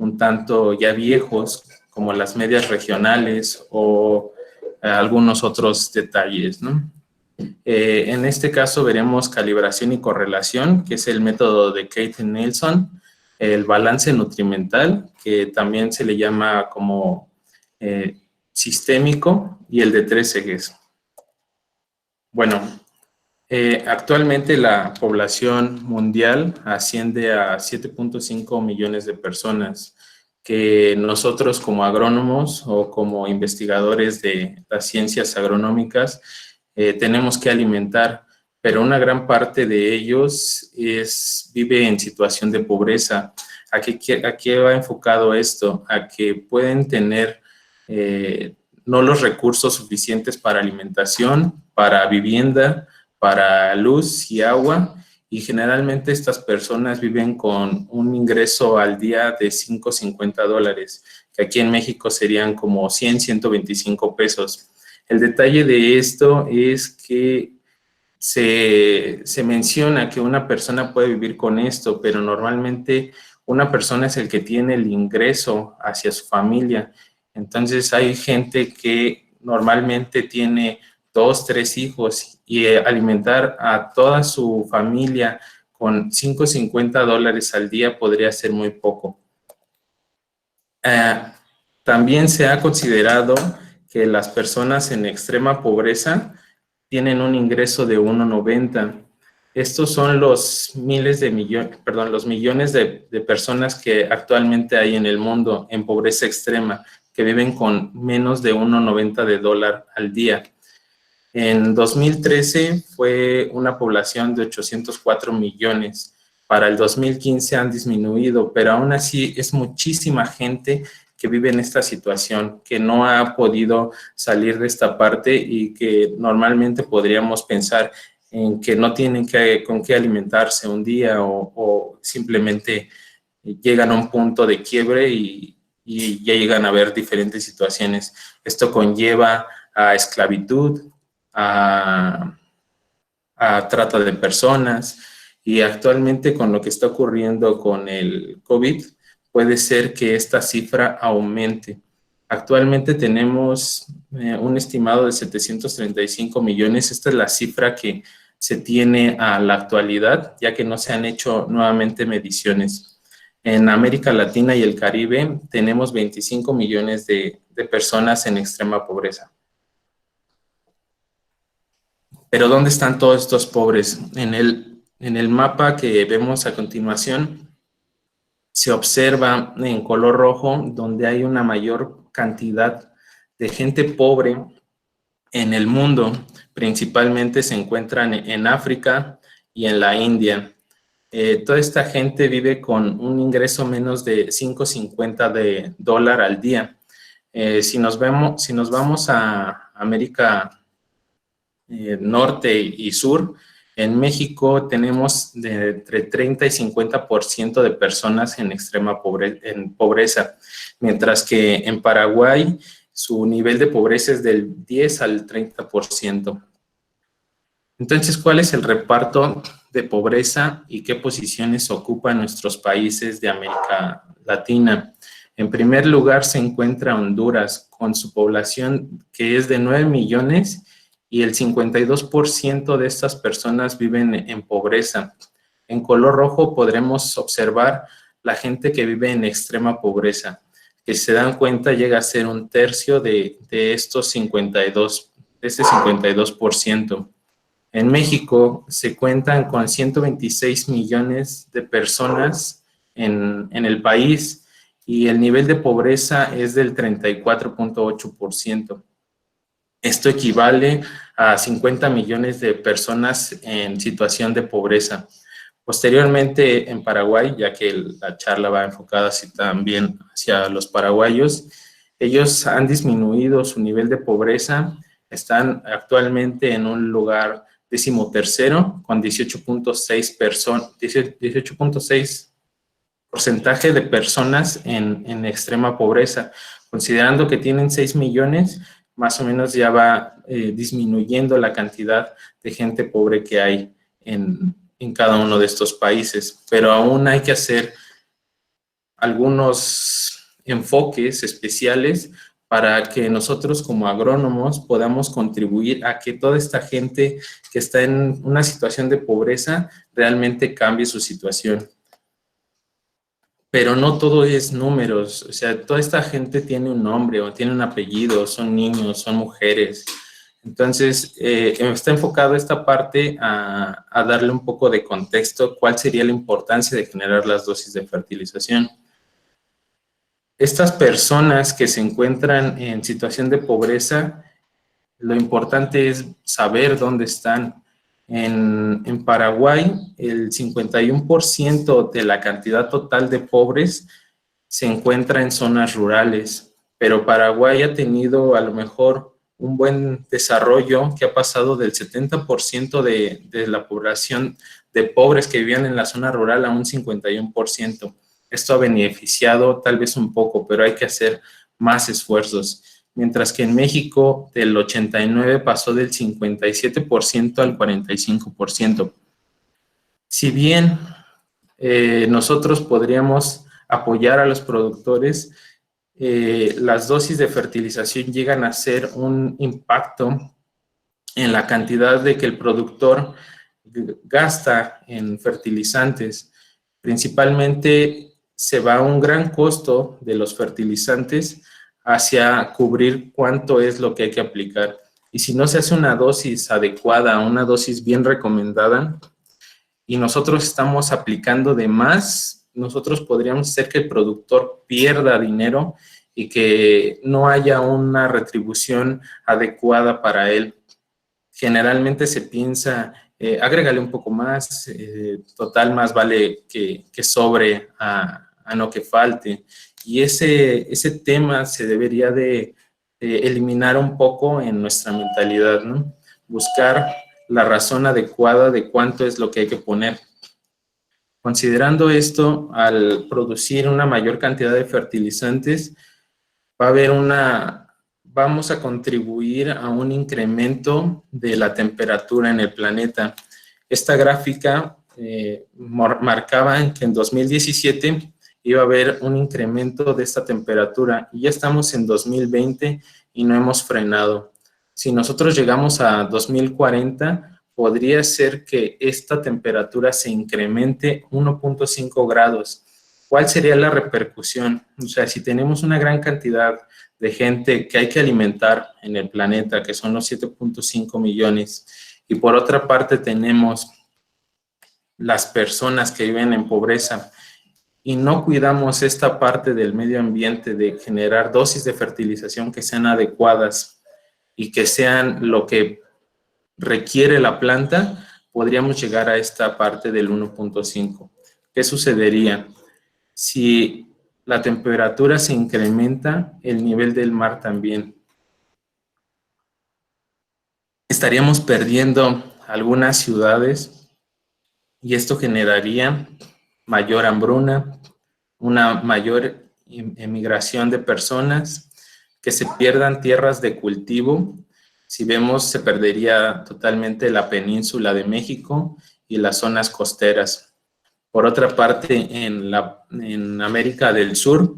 un tanto ya viejos, como las medias regionales o algunos otros detalles, ¿no? En este caso veremos calibración y correlación, que es el método de Keith-Nelson, el balance nutrimental, que también se le llama como sistémico, y el de 3 ejes. Bueno, actualmente la población mundial asciende a 7.5 millones de personas, que nosotros como agrónomos o como investigadores de las ciencias agronómicas tenemos que alimentar, pero una gran parte de ellos vive en situación de pobreza. ¿A qué va enfocado esto? A que pueden tener no los recursos suficientes para alimentación, para vivienda, para luz y agua, y generalmente estas personas viven con un ingreso al día de $50, que aquí en México serían como 125 pesos. El detalle de esto es que se menciona que una persona puede vivir con esto, pero normalmente una persona es el que tiene el ingreso hacia su familia. Entonces hay gente que normalmente tiene 2, 3 hijos, y alimentar a toda su familia con $50 al día podría ser muy poco. También se ha considerado que las personas en extrema pobreza tienen un ingreso de 1.90. Estos son los los millones de personas que actualmente hay en el mundo en pobreza extrema, que viven con menos de 1.90 de dólar al día. En 2013 fue una población de 804 millones. Para el 2015 han disminuido, pero aún así es muchísima gente que vive en esta situación, que no ha podido salir de esta parte y que normalmente podríamos pensar en que no tienen con qué alimentarse un día o simplemente llegan a un punto de quiebre y ya llegan a ver diferentes situaciones. Esto conlleva a esclavitud, a trata de personas, y actualmente con lo que está ocurriendo con el COVID, puede ser que esta cifra aumente. Actualmente tenemos un estimado de 735 millones. Esta es la cifra que se tiene a la actualidad, ya que no se han hecho nuevamente mediciones. En América Latina y el Caribe tenemos 25 millones de personas en extrema pobreza. Pero ¿dónde están todos estos pobres? En el mapa que vemos a continuación, se observa en color rojo donde hay una mayor cantidad de gente pobre en el mundo. Principalmente se encuentran en África y en la India. Toda esta gente vive con un ingreso menos de $5.50 de dólar al día. Si nos vamos a América norte y sur, en México tenemos de entre 30 y 50% de personas en extrema pobreza, mientras que en Paraguay su nivel de pobreza es del 10 al 30%. Entonces, ¿cuál es el reparto de pobreza y qué posiciones ocupan nuestros países de América Latina? En primer lugar se encuentra Honduras, con su población que es de 9 millones, y el 52% de estas personas viven en pobreza. En color rojo podremos observar la gente que vive en extrema pobreza, que si se dan cuenta llega a ser un tercio de este 52%. En México se cuentan con 126 millones de personas en el país, y el nivel de pobreza es del 34.8%. Esto equivale a 50 millones de personas en situación de pobreza. Posteriormente, en Paraguay, ya que la charla va enfocada así también hacia los paraguayos, ellos han disminuido su nivel de pobreza, están actualmente en un lugar 13º con 18.6% de personas en extrema pobreza. Considerando que tienen 6 millones, más o menos ya va disminuyendo la cantidad de gente pobre que hay en cada uno de estos países, pero aún hay que hacer algunos enfoques especiales para que nosotros como agrónomos podamos contribuir a que toda esta gente que está en una situación de pobreza realmente cambie su situación. Pero no todo es números, o sea, toda esta gente tiene un nombre o tiene un apellido, son niños, son mujeres. Entonces, está enfocado esta parte a darle un poco de contexto, cuál sería la importancia de generar las dosis de fertilización. Estas personas que se encuentran en situación de pobreza, lo importante es saber dónde están. En Paraguay, el 51% de la cantidad total de pobres se encuentra en zonas rurales, pero Paraguay ha tenido a lo mejor un buen desarrollo que ha pasado del 70% de la población de pobres que vivían en la zona rural a un 51%. Esto ha beneficiado tal vez un poco, pero hay que hacer más esfuerzos. Mientras que en México del 89 pasó del 57% al 45%. Si bien nosotros podríamos apoyar a los productores, las dosis de fertilización llegan a ser un impacto en la cantidad de que el productor gasta en fertilizantes. Principalmente se va un gran costo de los fertilizantes hacia cubrir cuánto es lo que hay que aplicar. Y si no se hace una dosis adecuada, una dosis bien recomendada, y nosotros estamos aplicando de más, nosotros podríamos hacer que el productor pierda dinero y que no haya una retribución adecuada para él. Generalmente se piensa, agrégale un poco más, total más vale que sobre a no que falte. Y ese tema se debería de eliminar un poco en nuestra mentalidad, ¿no? Buscar la razón adecuada de cuánto es lo que hay que poner. Considerando esto, al producir una mayor cantidad de fertilizantes, vamos a contribuir a un incremento de la temperatura en el planeta. Esta gráfica marcaba que en 2017 iba a haber un incremento de esta temperatura y ya estamos en 2020 y no hemos frenado. Si nosotros llegamos a 2040, podría ser que esta temperatura se incremente 1.5 grados. ¿Cuál sería la repercusión? O sea, si tenemos una gran cantidad de gente que hay que alimentar en el planeta, que son los 7.5 millones, y por otra parte tenemos las personas que viven en pobreza, y no cuidamos esta parte del medio ambiente de generar dosis de fertilización que sean adecuadas y que sean lo que requiere la planta, podríamos llegar a esta parte del 1.5. ¿Qué sucedería? Si la temperatura se incrementa, el nivel del mar también. Estaríamos perdiendo algunas ciudades y esto generaría mayor hambruna, una mayor emigración de personas, que se pierdan tierras de cultivo. Si vemos, se perdería totalmente la península de México y las zonas costeras. Por otra parte, en América del Sur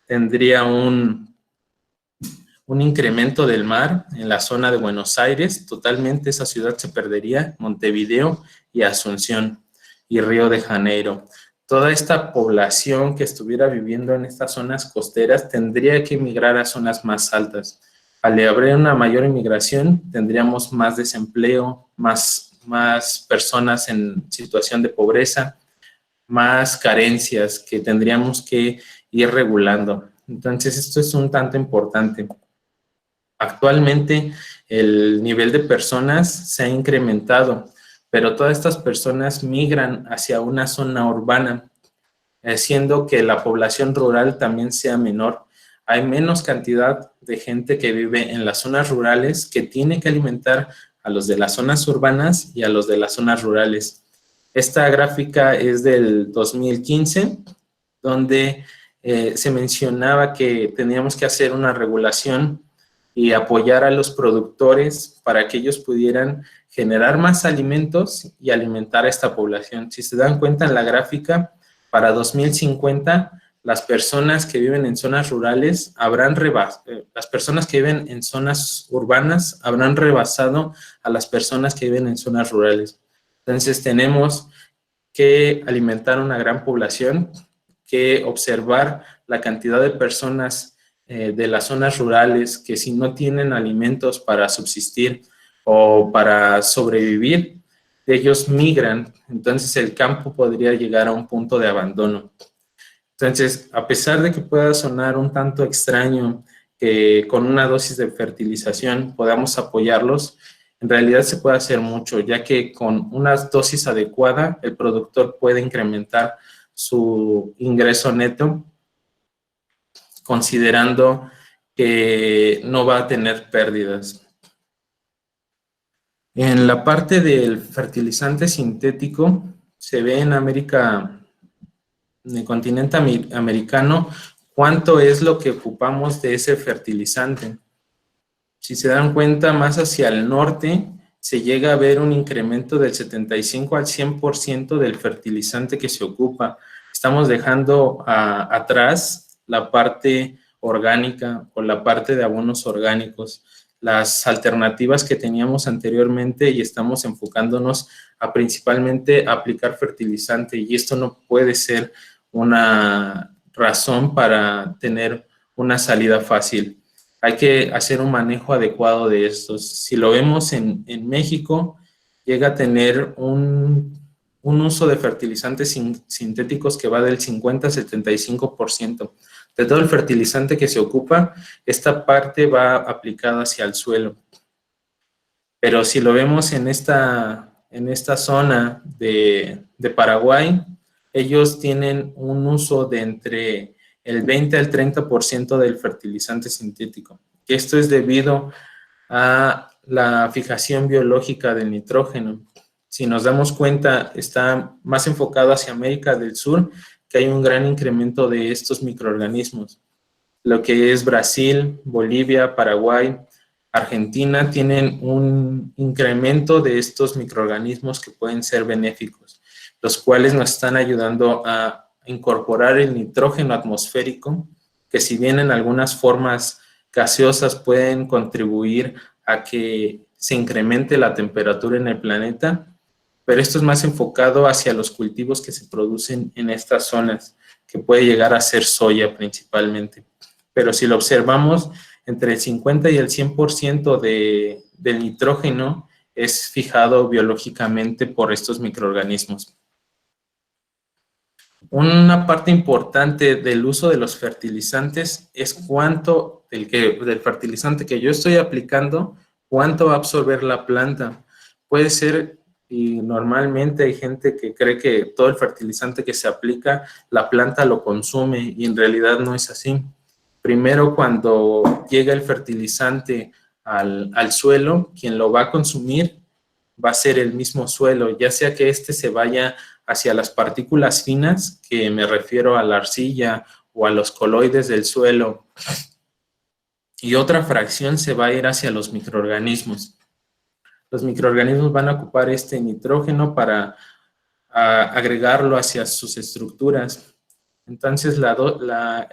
tendría un incremento del mar en la zona de Buenos Aires. Totalmente esa ciudad se perdería, Montevideo y Asunción y Río de Janeiro. Toda esta población que estuviera viviendo en estas zonas costeras tendría que emigrar a zonas más altas. Al haber una mayor inmigración, tendríamos más desempleo, más personas en situación de pobreza, más carencias que tendríamos que ir regulando. Entonces, esto es un tanto importante. Actualmente, el nivel de personas se ha incrementado, pero todas estas personas migran hacia una zona urbana, haciendo que la población rural también sea menor. Hay menos cantidad de gente que vive en las zonas rurales que tiene que alimentar a los de las zonas urbanas y a los de las zonas rurales. Esta gráfica es del 2015, donde se mencionaba que teníamos que hacer una regulación y apoyar a los productores para que ellos pudieran generar más alimentos y alimentar a esta población. Si se dan cuenta en la gráfica, para 2050 las personas que viven en zonas rurales las personas que viven en zonas urbanas habrán rebasado a las personas que viven en zonas rurales. Entonces tenemos que alimentar una gran población, que observar la cantidad de personas de las zonas rurales que si no tienen alimentos para subsistir o para sobrevivir, ellos migran. Entonces el campo podría llegar a un punto de abandono. Entonces, a pesar de que pueda sonar un tanto extraño que con una dosis de fertilización podamos apoyarlos, en realidad se puede hacer mucho, ya que con una dosis adecuada el productor puede incrementar su ingreso neto, considerando que no va a tener pérdidas. En la parte del fertilizante sintético, se ve en América, en el continente americano, cuánto es lo que ocupamos de ese fertilizante. Si se dan cuenta, más hacia el norte se llega a ver un incremento del 75 al 100% del fertilizante que se ocupa. Estamos dejando atrás la parte orgánica o la parte de abonos orgánicos, las alternativas que teníamos anteriormente, y estamos enfocándonos a principalmente aplicar fertilizante, y esto no puede ser una razón para tener una salida fácil. Hay que hacer un manejo adecuado de estos. Si lo vemos en México, llega a tener un uso de fertilizantes sintéticos que va del 50 al 75%. De todo el fertilizante que se ocupa, esta parte va aplicada hacia el suelo. Pero si lo vemos en esta zona de Paraguay, ellos tienen un uso de entre el 20 al 30% del fertilizante sintético. Y esto es debido a la fijación biológica del nitrógeno. Si nos damos cuenta, está más enfocado hacia América del Sur, que hay un gran incremento de estos microorganismos. Lo que es Brasil, Bolivia, Paraguay, Argentina, tienen un incremento de estos microorganismos que pueden ser benéficos, los cuales nos están ayudando a incorporar el nitrógeno atmosférico, que si bien en algunas formas gaseosas pueden contribuir a que se incremente la temperatura en el planeta, pero esto es más enfocado hacia los cultivos que se producen en estas zonas, que puede llegar a ser soya principalmente. Pero si lo observamos, entre el 50 y el 100% del nitrógeno es fijado biológicamente por estos microorganismos. Una parte importante del uso de los fertilizantes es cuánto del fertilizante que yo estoy aplicando, cuánto va a absorber la planta. Puede ser, y normalmente hay gente que cree que todo el fertilizante que se aplica, la planta lo consume, y en realidad no es así. Primero, cuando llega el fertilizante al suelo, quien lo va a consumir va a ser el mismo suelo, ya sea que éste se vaya hacia las partículas finas, que me refiero a la arcilla o a los coloides del suelo, y otra fracción se va a ir hacia los microorganismos. Los microorganismos van a ocupar este nitrógeno para agregarlo hacia sus estructuras. Entonces, la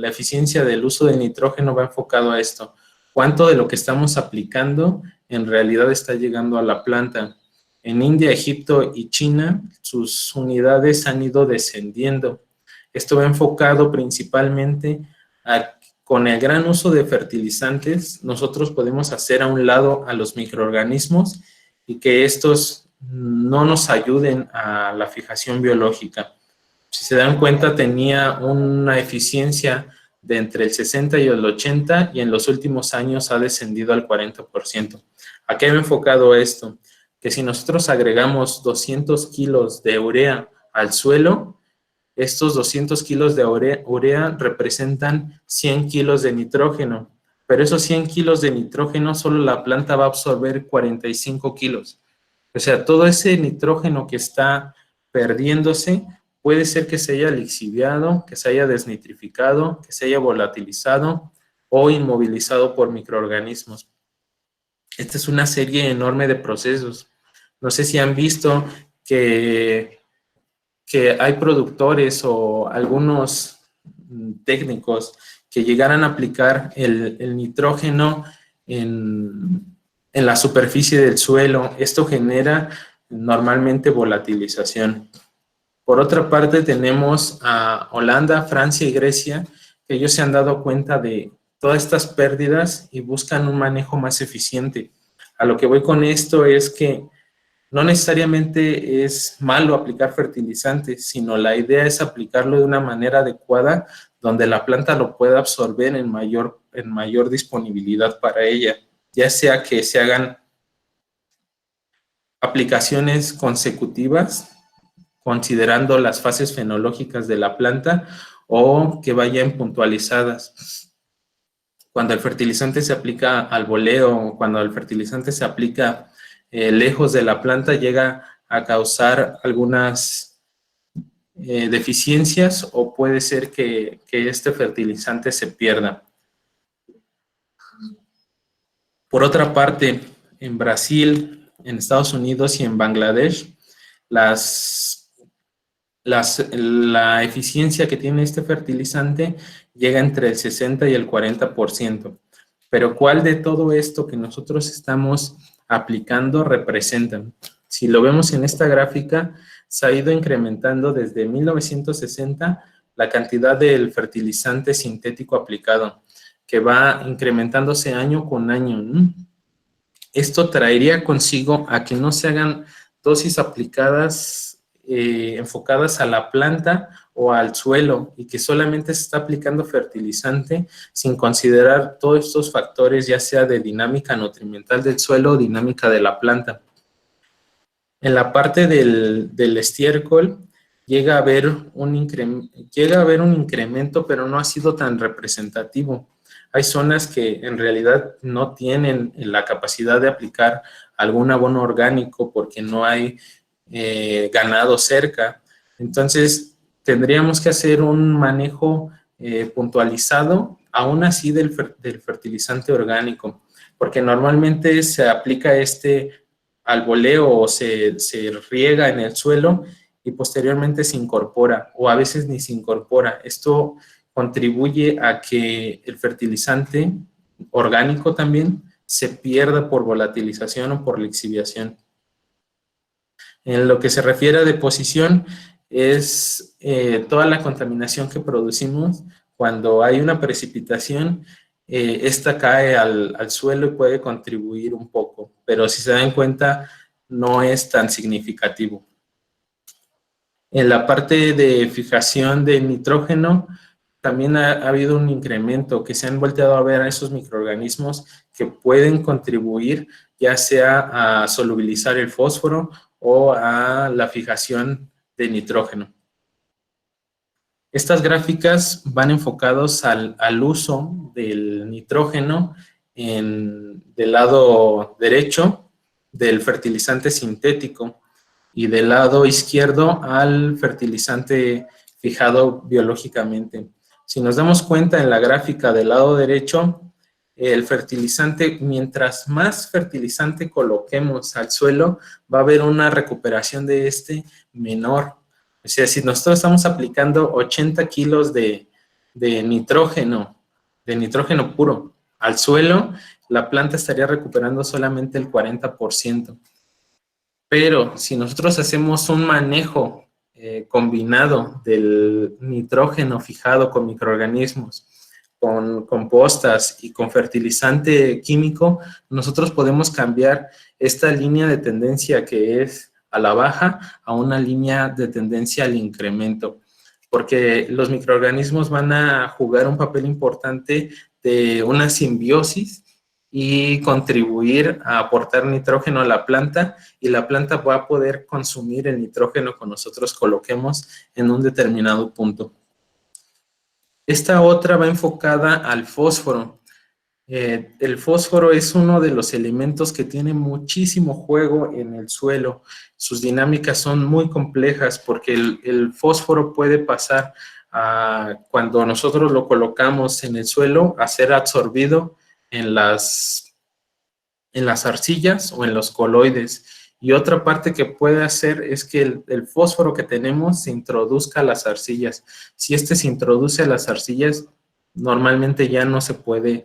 eficiencia del uso del nitrógeno va enfocado a esto. ¿Cuánto de lo que estamos aplicando en realidad está llegando a la planta? En India, Egipto y China, sus unidades han ido descendiendo. Esto va enfocado principalmente con el gran uso de fertilizantes, nosotros podemos hacer a un lado a los microorganismos y que estos no nos ayuden a la fijación biológica. Si se dan cuenta, tenía una eficiencia de entre el 60 y el 80, y en los últimos años ha descendido al 40%. ¿A qué me he enfocado esto? Que si nosotros agregamos 200 kilos de urea al suelo, estos 200 kilos de urea representan 100 kilos de nitrógeno, pero esos 100 kilos de nitrógeno solo la planta va a absorber 45 kilos. O sea, todo ese nitrógeno que está perdiéndose puede ser que se haya lixiviado, que se haya desnitrificado, que se haya volatilizado o inmovilizado por microorganismos. Esta es una serie enorme de procesos. No sé si han visto que hay productores o algunos técnicos que llegaran a aplicar el nitrógeno en la superficie del suelo. Esto genera normalmente volatilización. Por otra parte, tenemos a Holanda, Francia y Grecia, que ellos se han dado cuenta de todas estas pérdidas y buscan un manejo más eficiente. A lo que voy con esto es que no necesariamente es malo aplicar fertilizantes, sino la idea es aplicarlo de una manera adecuada donde la planta lo pueda absorber en mayor disponibilidad para ella, ya sea que se hagan aplicaciones consecutivas considerando las fases fenológicas de la planta o que vayan puntualizadas. Cuando el fertilizante se aplica al voleo, cuando el fertilizante se aplica lejos de la planta, llega a causar algunas deficiencias o puede ser que este fertilizante se pierda. Por otra parte, en Brasil, en Estados Unidos y en Bangladesh, la eficiencia que tiene este fertilizante llega entre el 60 y el 40%. Pero ¿cuál de todo esto que nosotros estamos aplicando representan? Si lo vemos en esta gráfica, se ha ido incrementando desde 1960 la cantidad del fertilizante sintético aplicado, que va incrementándose año con año, ¿no? Esto traería consigo a que no se hagan dosis aplicadas enfocadas a la planta o al suelo y que solamente se está aplicando fertilizante sin considerar todos estos factores, ya sea de dinámica nutrimental del suelo o dinámica de la planta. En la parte del estiércol llega a haber un incremento, pero no ha sido tan representativo. Hay zonas que en realidad no tienen la capacidad de aplicar algún abono orgánico porque no hay ganado cerca. Entonces, tendríamos que hacer un manejo puntualizado, aún así del fertilizante orgánico, porque normalmente se aplica al voleo o se riega en el suelo y posteriormente se incorpora, o a veces ni se incorpora. Esto contribuye a que el fertilizante orgánico también se pierda por volatilización o por lixiviación. En lo que se refiere a deposición, es toda la contaminación que producimos cuando hay una precipitación, esta cae al suelo y puede contribuir un poco, pero si se dan cuenta, no es tan significativo. En la parte de fijación de nitrógeno, también ha habido un incremento, que se han volteado a ver a esos microorganismos que pueden contribuir ya sea a solubilizar el fósforo o a la fijación de nitrógeno. Estas gráficas van enfocados al uso del nitrógeno del lado derecho del fertilizante sintético y del lado izquierdo al fertilizante fijado biológicamente. Si nos damos cuenta en la gráfica del lado derecho, el fertilizante, mientras más fertilizante coloquemos al suelo, va a haber una recuperación de este menor. O sea, si nosotros estamos aplicando 80 kilos de nitrógeno puro al suelo, la planta estaría recuperando solamente el 40%. Pero si nosotros hacemos un manejo combinado del nitrógeno fijado con microorganismos, con compostas y con fertilizante químico, nosotros podemos cambiar esta línea de tendencia que es a la baja a una línea de tendencia al incremento, porque los microorganismos van a jugar un papel importante de una simbiosis y contribuir a aportar nitrógeno a la planta, y la planta va a poder consumir el nitrógeno que nosotros coloquemos en un determinado punto. Esta otra va enfocada al fósforo. El fósforo es uno de los elementos que tiene muchísimo juego en el suelo. Sus dinámicas son muy complejas porque el fósforo puede pasar cuando nosotros lo colocamos en el suelo a ser absorbido en las arcillas o en los coloides. Y otra parte que puede hacer es que el fósforo que tenemos se introduzca a las arcillas. Si este se introduce a las arcillas, normalmente ya no se puede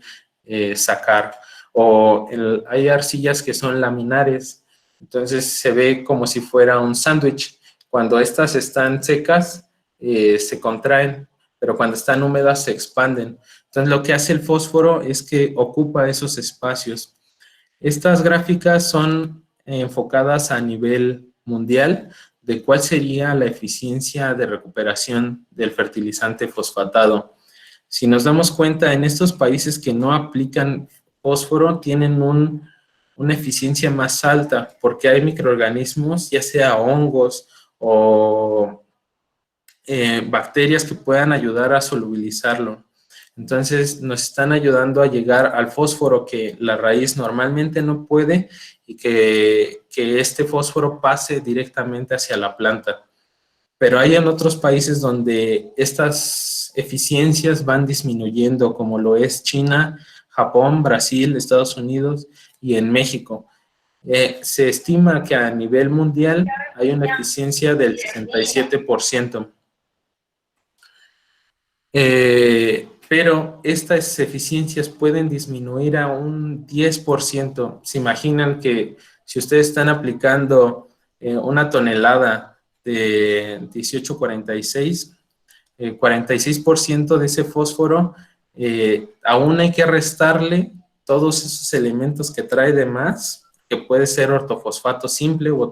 sacar. O hay arcillas que son laminares, entonces se ve como si fuera un sándwich. Cuando estas están secas, se contraen, pero cuando están húmedas se expanden. Entonces lo que hace el fósforo es que ocupa esos espacios. Estas gráficas son enfocadas a nivel mundial de cuál sería la eficiencia de recuperación del fertilizante fosfatado. Si nos damos cuenta, en estos países que no aplican fósforo tienen una eficiencia más alta porque hay microorganismos, ya sea hongos o bacterias que puedan ayudar a solubilizarlo. Entonces nos están ayudando a llegar al fósforo que la raíz normalmente no puede y que este fósforo pase directamente hacia la planta. Pero hay en otros países donde estas eficiencias van disminuyendo, como lo es China, Japón, Brasil, Estados Unidos y en México. Se estima que a nivel mundial hay una eficiencia del 67%. Pero estas eficiencias pueden disminuir a un 10%. Se imaginan que si ustedes están aplicando una tonelada de 1846, 46% de ese fósforo, aún hay que restarle todos esos elementos que trae de más, que puede ser ortofosfato simple u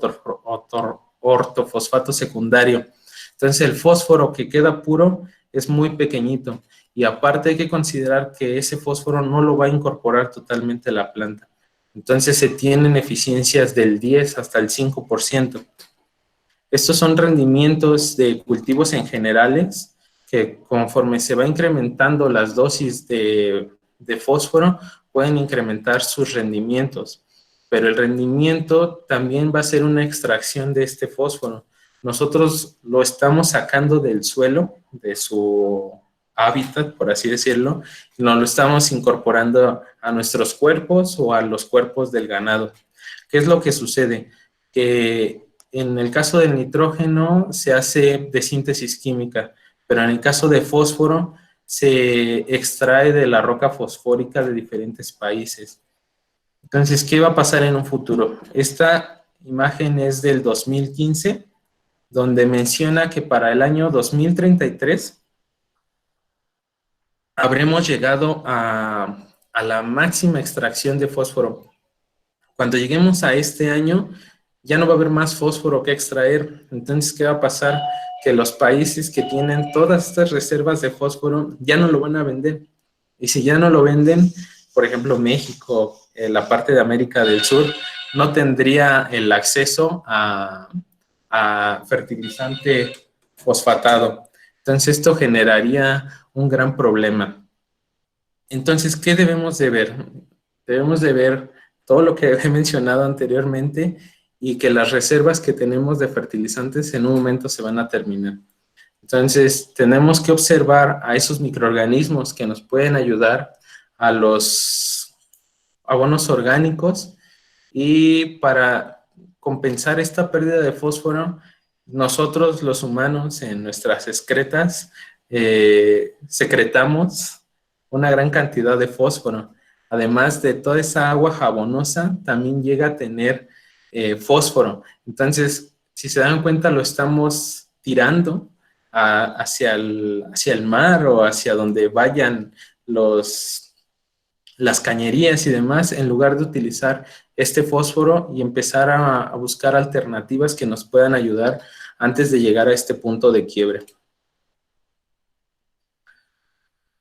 ortofosfato secundario. Entonces el fósforo que queda puro es muy pequeñito y aparte hay que considerar que ese fósforo no lo va a incorporar totalmente la planta. Entonces se tienen eficiencias del 10 hasta el 5%. Estos son rendimientos de cultivos en generales que conforme se va incrementando las dosis de fósforo pueden incrementar sus rendimientos, pero el rendimiento también va a ser una extracción de este fósforo. Nosotros lo estamos sacando del suelo, de su hábitat, por así decirlo, y nos lo estamos incorporando a nuestros cuerpos o a los cuerpos del ganado. ¿Qué es lo que sucede? Que en el caso del nitrógeno se hace de síntesis química, pero en el caso de fósforo se extrae de la roca fosfórica de diferentes países. Entonces, ¿qué va a pasar en un futuro? Esta imagen es del 2015, donde menciona que para el año 2033 habremos llegado a la máxima extracción de fósforo. Cuando lleguemos a este año, ya no va a haber más fósforo que extraer. Entonces, ¿qué va a pasar? Que los países que tienen todas estas reservas de fósforo ya no lo van a vender. Y si ya no lo venden, por ejemplo, México, la parte de América del Sur, no tendría el acceso a fertilizante fosfatado. Entonces, esto generaría un gran problema. Entonces, ¿qué debemos de ver? Debemos de ver todo lo que he mencionado anteriormente y que las reservas que tenemos de fertilizantes en un momento se van a terminar. Entonces, tenemos que observar a esos microorganismos que nos pueden ayudar, a los abonos orgánicos, y para compensar esta pérdida de fósforo, nosotros los humanos en nuestras excretas secretamos una gran cantidad de fósforo. Además de toda esa agua jabonosa, también llega a tener fósforo. Entonces, si se dan cuenta, lo estamos tirando hacia el mar o hacia donde vayan las cañerías y demás, en lugar de utilizar este fósforo y empezar a buscar alternativas que nos puedan ayudar antes de llegar a este punto de quiebre.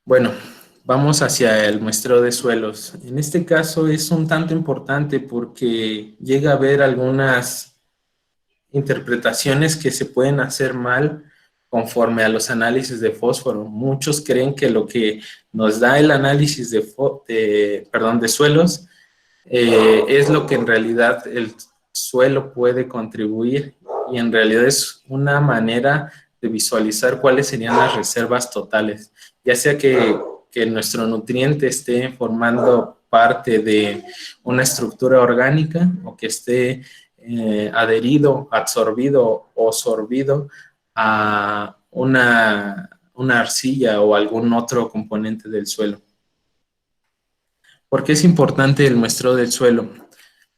Bueno, vamos hacia el muestreo de suelos. En este caso es un tanto importante porque llega a haber algunas interpretaciones que se pueden hacer mal conforme a los análisis de fósforo. Muchos creen que lo que nos da el análisis de suelos es lo que en realidad el suelo puede contribuir, y en realidad es una manera de visualizar cuáles serían las reservas totales, ya sea que nuestro nutriente esté formando parte de una estructura orgánica o que esté adherido, absorbido o sorbido a una arcilla o algún otro componente del suelo. ¿Por qué es importante el muestreo del suelo?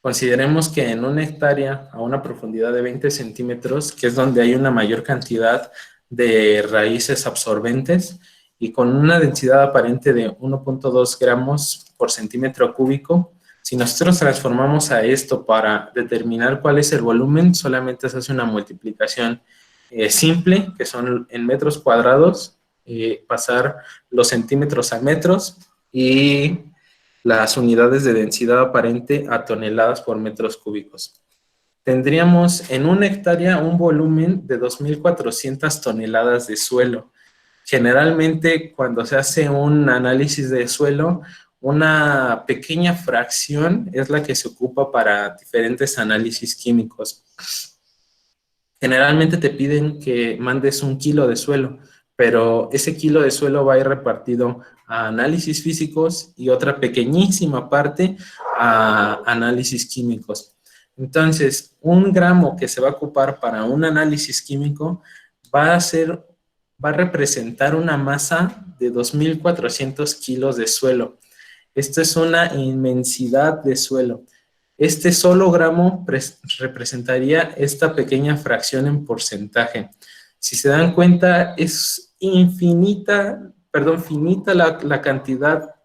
Consideremos que en una hectárea a una profundidad de 20 centímetros, que es donde hay una mayor cantidad de raíces absorbentes y con una densidad aparente de 1.2 gramos por centímetro cúbico, si nosotros transformamos a esto para determinar cuál es el volumen, solamente se hace una multiplicación simple, que son en metros cuadrados, pasar los centímetros a metros y las unidades de densidad aparente a toneladas por metros cúbicos. Tendríamos en una hectárea un volumen de 2.400 toneladas de suelo. Generalmente, cuando se hace un análisis de suelo, una pequeña fracción es la que se ocupa para diferentes análisis químicos. Generalmente te piden que mandes 1 kilo de suelo, pero ese kilo de suelo va a ir repartido a análisis físicos y otra pequeñísima parte a análisis químicos. Entonces, 1 gramo que se va a ocupar para un análisis químico va a representar una masa de 2.400 kilos de suelo. Esto es una inmensidad de suelo. Este solo gramo representaría esta pequeña fracción en porcentaje. Si se dan cuenta, es finita la cantidad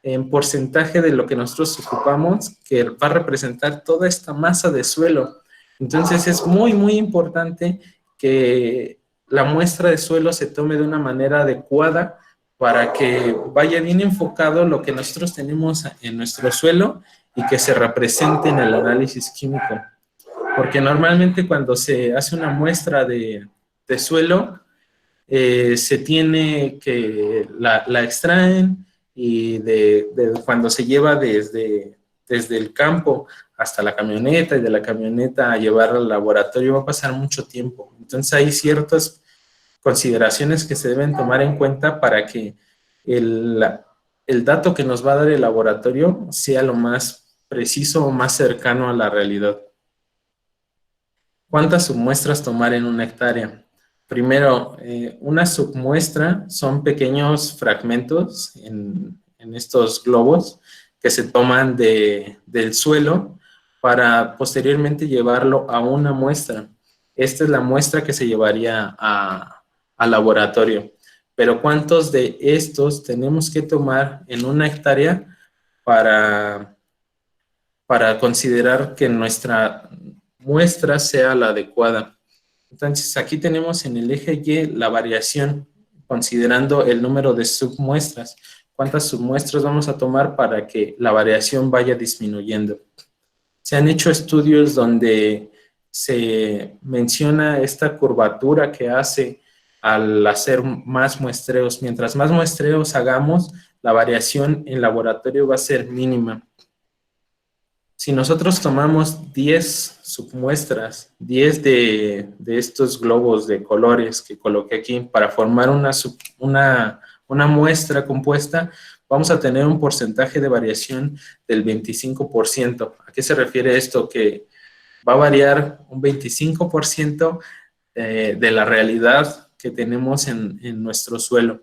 en porcentaje de lo que nosotros ocupamos, que va a representar toda esta masa de suelo. Entonces es muy, muy importante que la muestra de suelo se tome de una manera adecuada para que vaya bien enfocado lo que nosotros tenemos en nuestro suelo y que se represente en el análisis químico. Porque normalmente cuando se hace una muestra de suelo, se tiene que la extraen y cuando se lleva desde el campo hasta la camioneta y de la camioneta a llevar al laboratorio va a pasar mucho tiempo. Entonces hay ciertas consideraciones que se deben tomar en cuenta para que el dato que nos va a dar el laboratorio sea lo más preciso o más cercano a la realidad. ¿Cuántas submuestras tomar en una hectárea? Primero, una submuestra son pequeños fragmentos en estos globos que se toman del suelo para posteriormente llevarlo a una muestra. Esta es la muestra que se llevaría al laboratorio. Pero ¿cuántos de estos tenemos que tomar en una hectárea para considerar que nuestra muestra sea la adecuada? Entonces, aquí tenemos en el eje Y la variación, considerando el número de submuestras. ¿Cuántas submuestras vamos a tomar para que la variación vaya disminuyendo? Se han hecho estudios donde se menciona esta curvatura que hace al hacer más muestreos. Mientras más muestreos hagamos, la variación en laboratorio va a ser mínima. Si nosotros tomamos 10 submuestras, 10 de estos globos de colores que coloqué aquí para formar una muestra compuesta, vamos a tener un porcentaje de variación del 25%. ¿A qué se refiere esto? Que va a variar un 25% de la realidad que tenemos en nuestro suelo.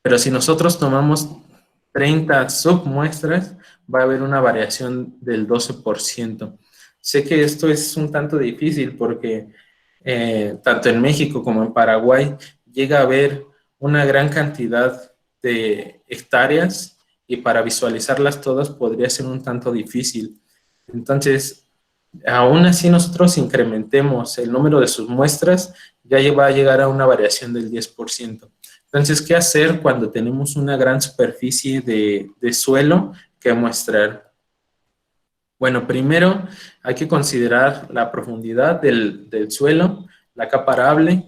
Pero si nosotros tomamos 30 submuestras, va a haber una variación del 12%. Sé que esto es un tanto difícil porque tanto en México como en Paraguay llega a haber una gran cantidad de hectáreas y para visualizarlas todas podría ser un tanto difícil. Entonces, aún así nosotros incrementemos el número de submuestras, ya va a llegar a una variación del 10%. Entonces, ¿qué hacer cuando tenemos una gran superficie de suelo que muestrar? Bueno, primero hay que considerar la profundidad del suelo, la capa arable,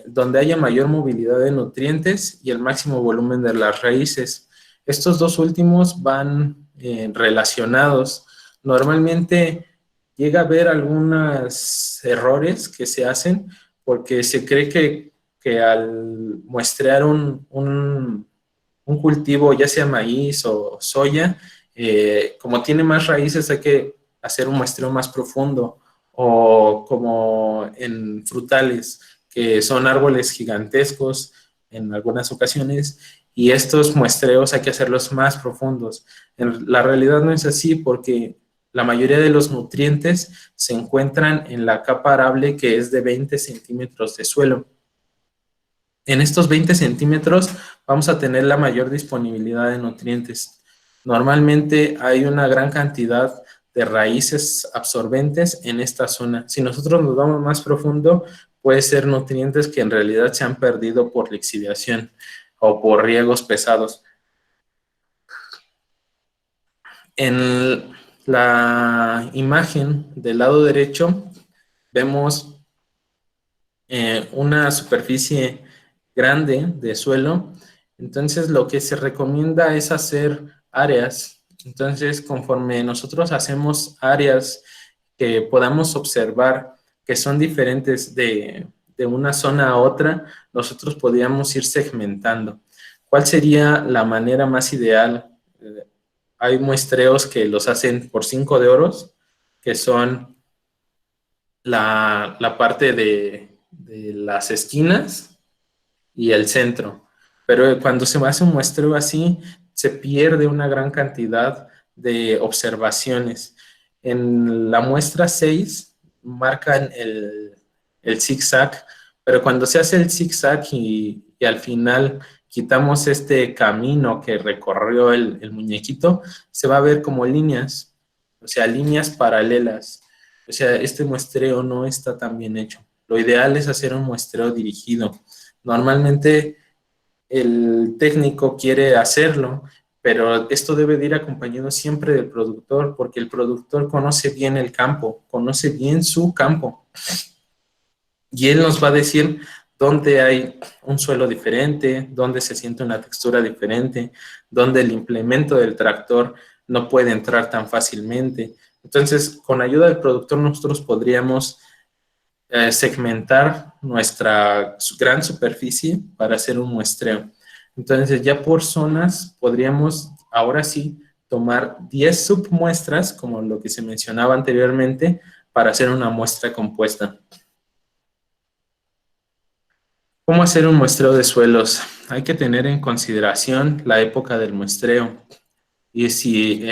donde haya mayor movilidad de nutrientes y el máximo volumen de las raíces. Estos dos últimos van relacionados. Normalmente llega a haber algunos errores que se hacen porque se cree que al muestrear un cultivo, ya sea maíz o soya, como tiene más raíces, hay que hacer un muestreo más profundo, o como en frutales, que son árboles gigantescos en algunas ocasiones, y estos muestreos hay que hacerlos más profundos. En la realidad no es así, porque la mayoría de los nutrientes se encuentran en la capa arable, que es de 20 centímetros de suelo. En estos 20 centímetros vamos a tener la mayor disponibilidad de nutrientes. Normalmente hay una gran cantidad de raíces absorbentes en esta zona. Si nosotros nos vamos más profundo, puede ser nutrientes que en realidad se han perdido por lixiviación o por riegos pesados. En la imagen del lado derecho vemos una superficie grande de suelo. Entonces lo que se recomienda es hacer áreas. Entonces, conforme nosotros hacemos áreas que podamos observar que son diferentes de una zona a otra, nosotros podríamos ir segmentando. ¿Cuál sería la manera más ideal? Hay muestreos que los hacen por 5 de oros, que son la parte de las esquinas y el centro. Pero cuando se hace un muestreo así, se pierde una gran cantidad de observaciones. En la muestra 6 marcan el zigzag, pero cuando se hace el zigzag y al final quitamos este camino que recorrió el muñequito, se va a ver como líneas, o sea, líneas paralelas. O sea, este muestreo no está tan bien hecho. Lo ideal es hacer un muestreo dirigido. Normalmente el técnico quiere hacerlo, pero esto debe de ir acompañado siempre del productor, porque el productor conoce bien el campo, conoce bien su campo, y él nos va a decir dónde hay un suelo diferente, dónde se siente una textura diferente, dónde el implemento del tractor no puede entrar tan fácilmente. Entonces, con ayuda del productor, nosotros podríamos segmentar nuestra gran superficie para hacer un muestreo. Entonces, ya por zonas, podríamos ahora sí tomar 10 submuestras, como lo que se mencionaba anteriormente, para hacer una muestra compuesta. ¿Cómo hacer un muestreo de suelos? Hay que tener en consideración la época del muestreo y si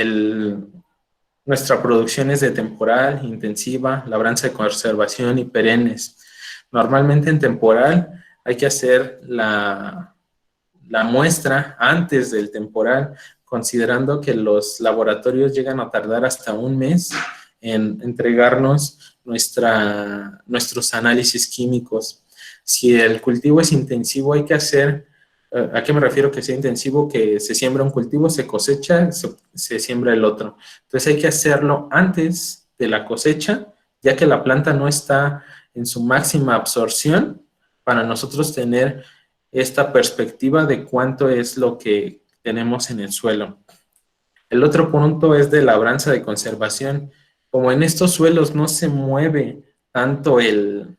nuestra producción es de temporal, intensiva, labranza de conservación y perennes. Normalmente en temporal hay que hacer la muestra antes del temporal, considerando que los laboratorios llegan a tardar hasta un mes en entregarnos nuestros análisis químicos. Si el cultivo es intensivo, hay que hacer, ¿a qué me refiero que sea intensivo? Que se siembra un cultivo, se cosecha, se siembra el otro. Entonces hay que hacerlo antes de la cosecha, ya que la planta no está en su máxima absorción, para nosotros tener esta perspectiva de cuánto es lo que tenemos en el suelo. El otro punto es de labranza de conservación. Como en estos suelos no se mueve tanto el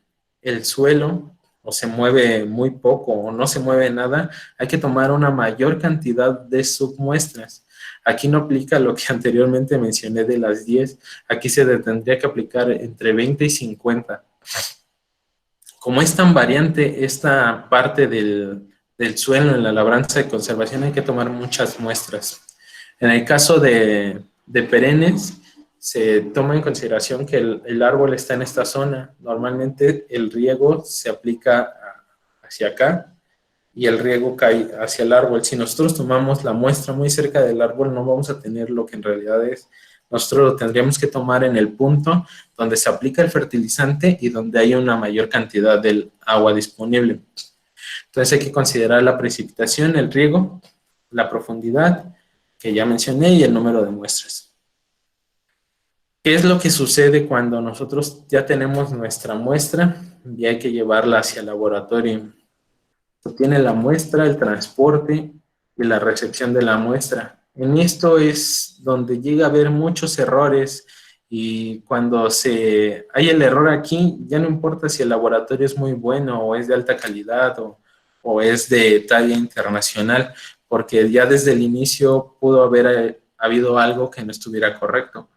suelo, o se mueve muy poco, o no se mueve nada, hay que tomar una mayor cantidad de submuestras. Aquí no aplica lo que anteriormente mencioné de las 10, aquí se tendría que aplicar entre 20 y 50. Como es tan variante esta parte del suelo en la labranza de conservación, hay que tomar muchas muestras. En el caso de perennes, se toma en consideración que el árbol está en esta zona. Normalmente el riego se aplica hacia acá y el riego cae hacia el árbol. Si nosotros tomamos la muestra muy cerca del árbol, no vamos a tener lo que en realidad es. Nosotros lo tendríamos que tomar en el punto donde se aplica el fertilizante y donde hay una mayor cantidad del agua disponible. Entonces hay que considerar la precipitación, el riego, la profundidad, que ya mencioné, y el número de muestras. ¿Qué es lo que sucede cuando nosotros ya tenemos nuestra muestra y hay que llevarla hacia el laboratorio? Se tiene la muestra, el transporte y la recepción de la muestra. En esto es donde llega a haber muchos errores, y cuando hay el error aquí, ya no importa si el laboratorio es muy bueno o es de alta calidad o es de talla internacional, porque ya desde el inicio pudo haber habido algo que no estuviera correcto.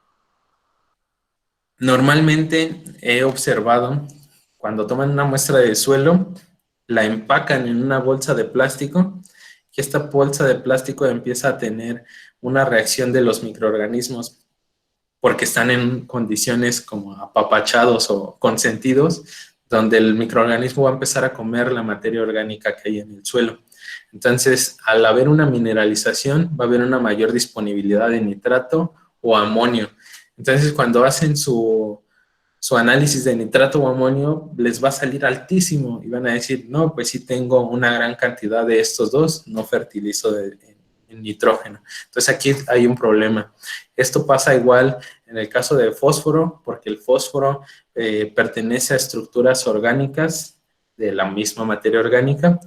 Normalmente he observado, cuando toman una muestra de suelo, la empacan en una bolsa de plástico y esta bolsa de plástico empieza a tener una reacción de los microorganismos porque están en condiciones como apapachados o consentidos, donde el microorganismo va a empezar a comer la materia orgánica que hay en el suelo. Entonces, al haber una mineralización, va a haber una mayor disponibilidad de nitrato o amonio. Entonces, cuando hacen su análisis de nitrato o amonio, les va a salir altísimo y van a decir, no, pues sí tengo una gran cantidad de estos dos, no fertilizo en nitrógeno. Entonces aquí hay un problema. Esto pasa igual en el caso del fósforo, porque el fósforo pertenece a estructuras orgánicas de la misma materia orgánica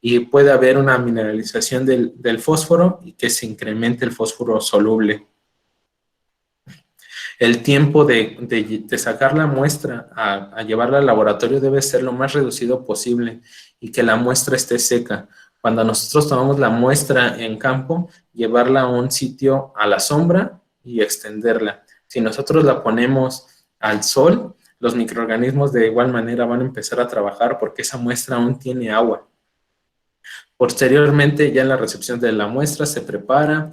y puede haber una mineralización del fósforo y que se incremente el fósforo soluble. El tiempo de sacar la muestra a llevarla al laboratorio debe ser lo más reducido posible y que la muestra esté seca. Cuando nosotros tomamos la muestra en campo, llevarla a un sitio a la sombra y extenderla. Si nosotros la ponemos al sol, los microorganismos de igual manera van a empezar a trabajar porque esa muestra aún tiene agua. Posteriormente, ya en la recepción de la muestra se prepara,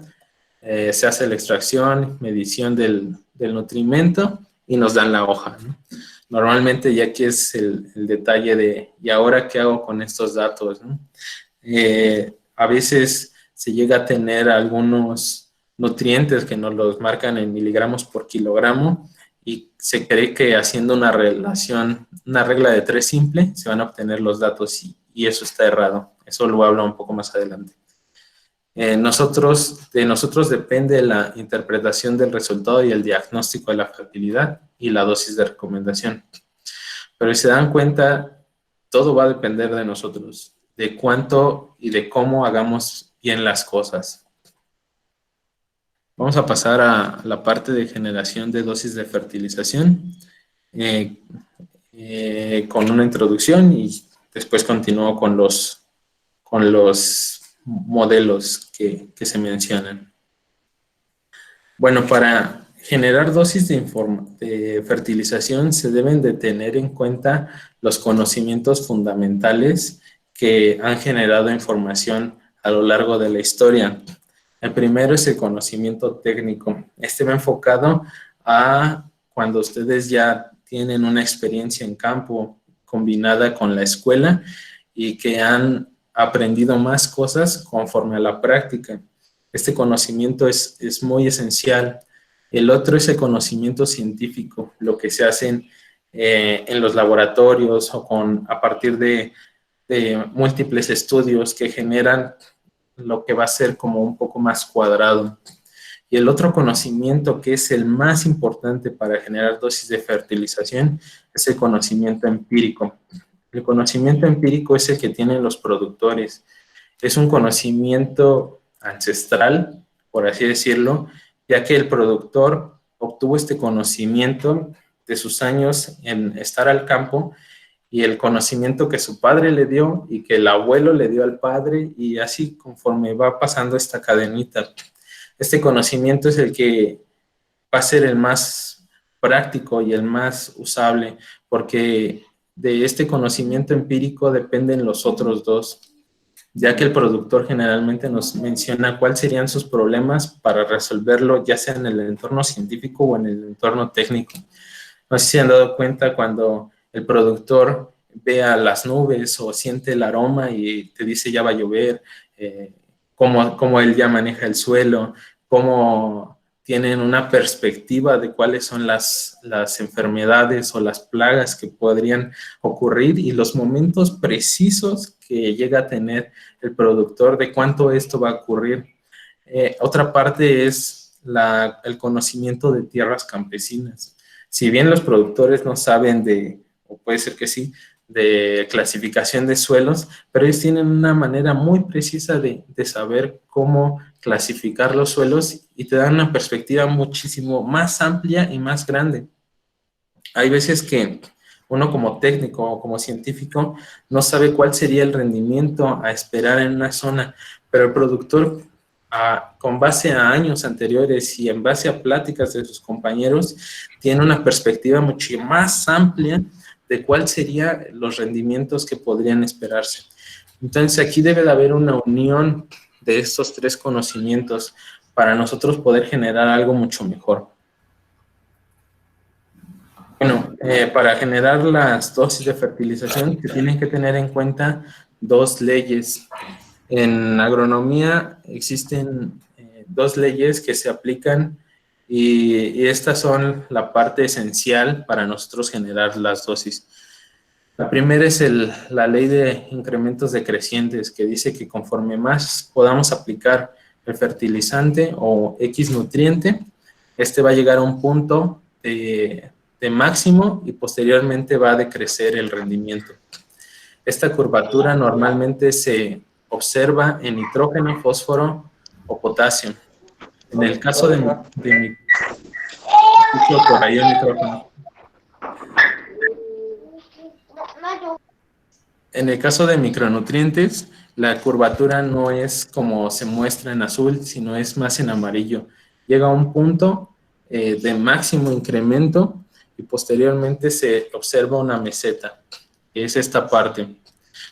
se hace la extracción, medición del nutrimento y nos dan la hoja, ¿no? Normalmente ya aquí es el detalle de, ¿y ahora qué hago con estos datos, ¿no? A veces se llega a tener algunos nutrientes que nos los marcan en miligramos por kilogramo y se cree que haciendo una relación, una regla de 3 simple, se van a obtener los datos y eso está errado. Eso lo voy a hablar un poco más adelante. De nosotros depende la interpretación del resultado y el diagnóstico de la fertilidad y la dosis de recomendación. Pero si se dan cuenta, todo va a depender de nosotros, de cuánto y de cómo hagamos bien las cosas. Vamos a pasar a la parte de generación de dosis de fertilización con una introducción y después continúo con los modelos que se mencionan. Bueno, para generar dosis de fertilización se deben de tener en cuenta los conocimientos fundamentales que han generado información a lo largo de la historia. El primero es el conocimiento técnico. Este va enfocado a cuando ustedes ya tienen una experiencia en campo combinada con la escuela y que han aprendido más cosas conforme a la práctica. Este conocimiento es muy esencial. El otro es el conocimiento científico, lo que se hace en los laboratorios o a partir de múltiples estudios que generan lo que va a ser como un poco más cuadrado. Y el otro conocimiento que es el más importante para generar dosis de fertilización es el conocimiento empírico. El conocimiento empírico es el que tienen los productores. Es un conocimiento ancestral, por así decirlo, ya que el productor obtuvo este conocimiento de sus años en estar al campo y el conocimiento que su padre le dio y que el abuelo le dio al padre y así conforme va pasando esta cadenita. Este conocimiento es el que va a ser el más práctico y el más usable porque de este conocimiento empírico dependen los otros dos, ya que el productor generalmente nos menciona cuáles serían sus problemas para resolverlo, ya sea en el entorno científico o en el entorno técnico. No sé si se han dado cuenta cuando el productor ve a las nubes o siente el aroma y te dice ya va a llover, cómo él ya maneja el suelo, cómo tienen una perspectiva de cuáles son las enfermedades o las plagas que podrían ocurrir y los momentos precisos que llega a tener el productor de cuánto esto va a ocurrir. Otra parte es el conocimiento de tierras campesinas. Si bien los productores no saben o puede ser que sí, de clasificación de suelos, pero ellos tienen una manera muy precisa de saber cómo clasificar los suelos y te dan una perspectiva muchísimo más amplia y más grande. Hay veces que uno como técnico o como científico no sabe cuál sería el rendimiento a esperar en una zona, pero el productor con base a años anteriores y en base a pláticas de sus compañeros, tiene una perspectiva mucho más amplia de cuáles serían los rendimientos que podrían esperarse. Entonces, aquí debe de haber una unión de estos tres conocimientos para nosotros poder generar algo mucho mejor. Bueno, para generar las dosis de fertilización se tienen que tener en cuenta dos leyes. En agronomía existen dos leyes que se aplican y estas son la parte esencial para nosotros generar las dosis. La primera es la ley de incrementos decrecientes, que dice que conforme más podamos aplicar el fertilizante o X nutriente, este va a llegar a un punto de máximo y posteriormente va a decrecer el rendimiento. Esta curvatura normalmente se observa en nitrógeno, fósforo o potasio. En el caso de por ahí el micrófono. En el caso de micronutrientes, la curvatura no es como se muestra en azul, sino es más en amarillo. Llega a un punto de máximo incremento y posteriormente se observa una meseta, que es esta parte,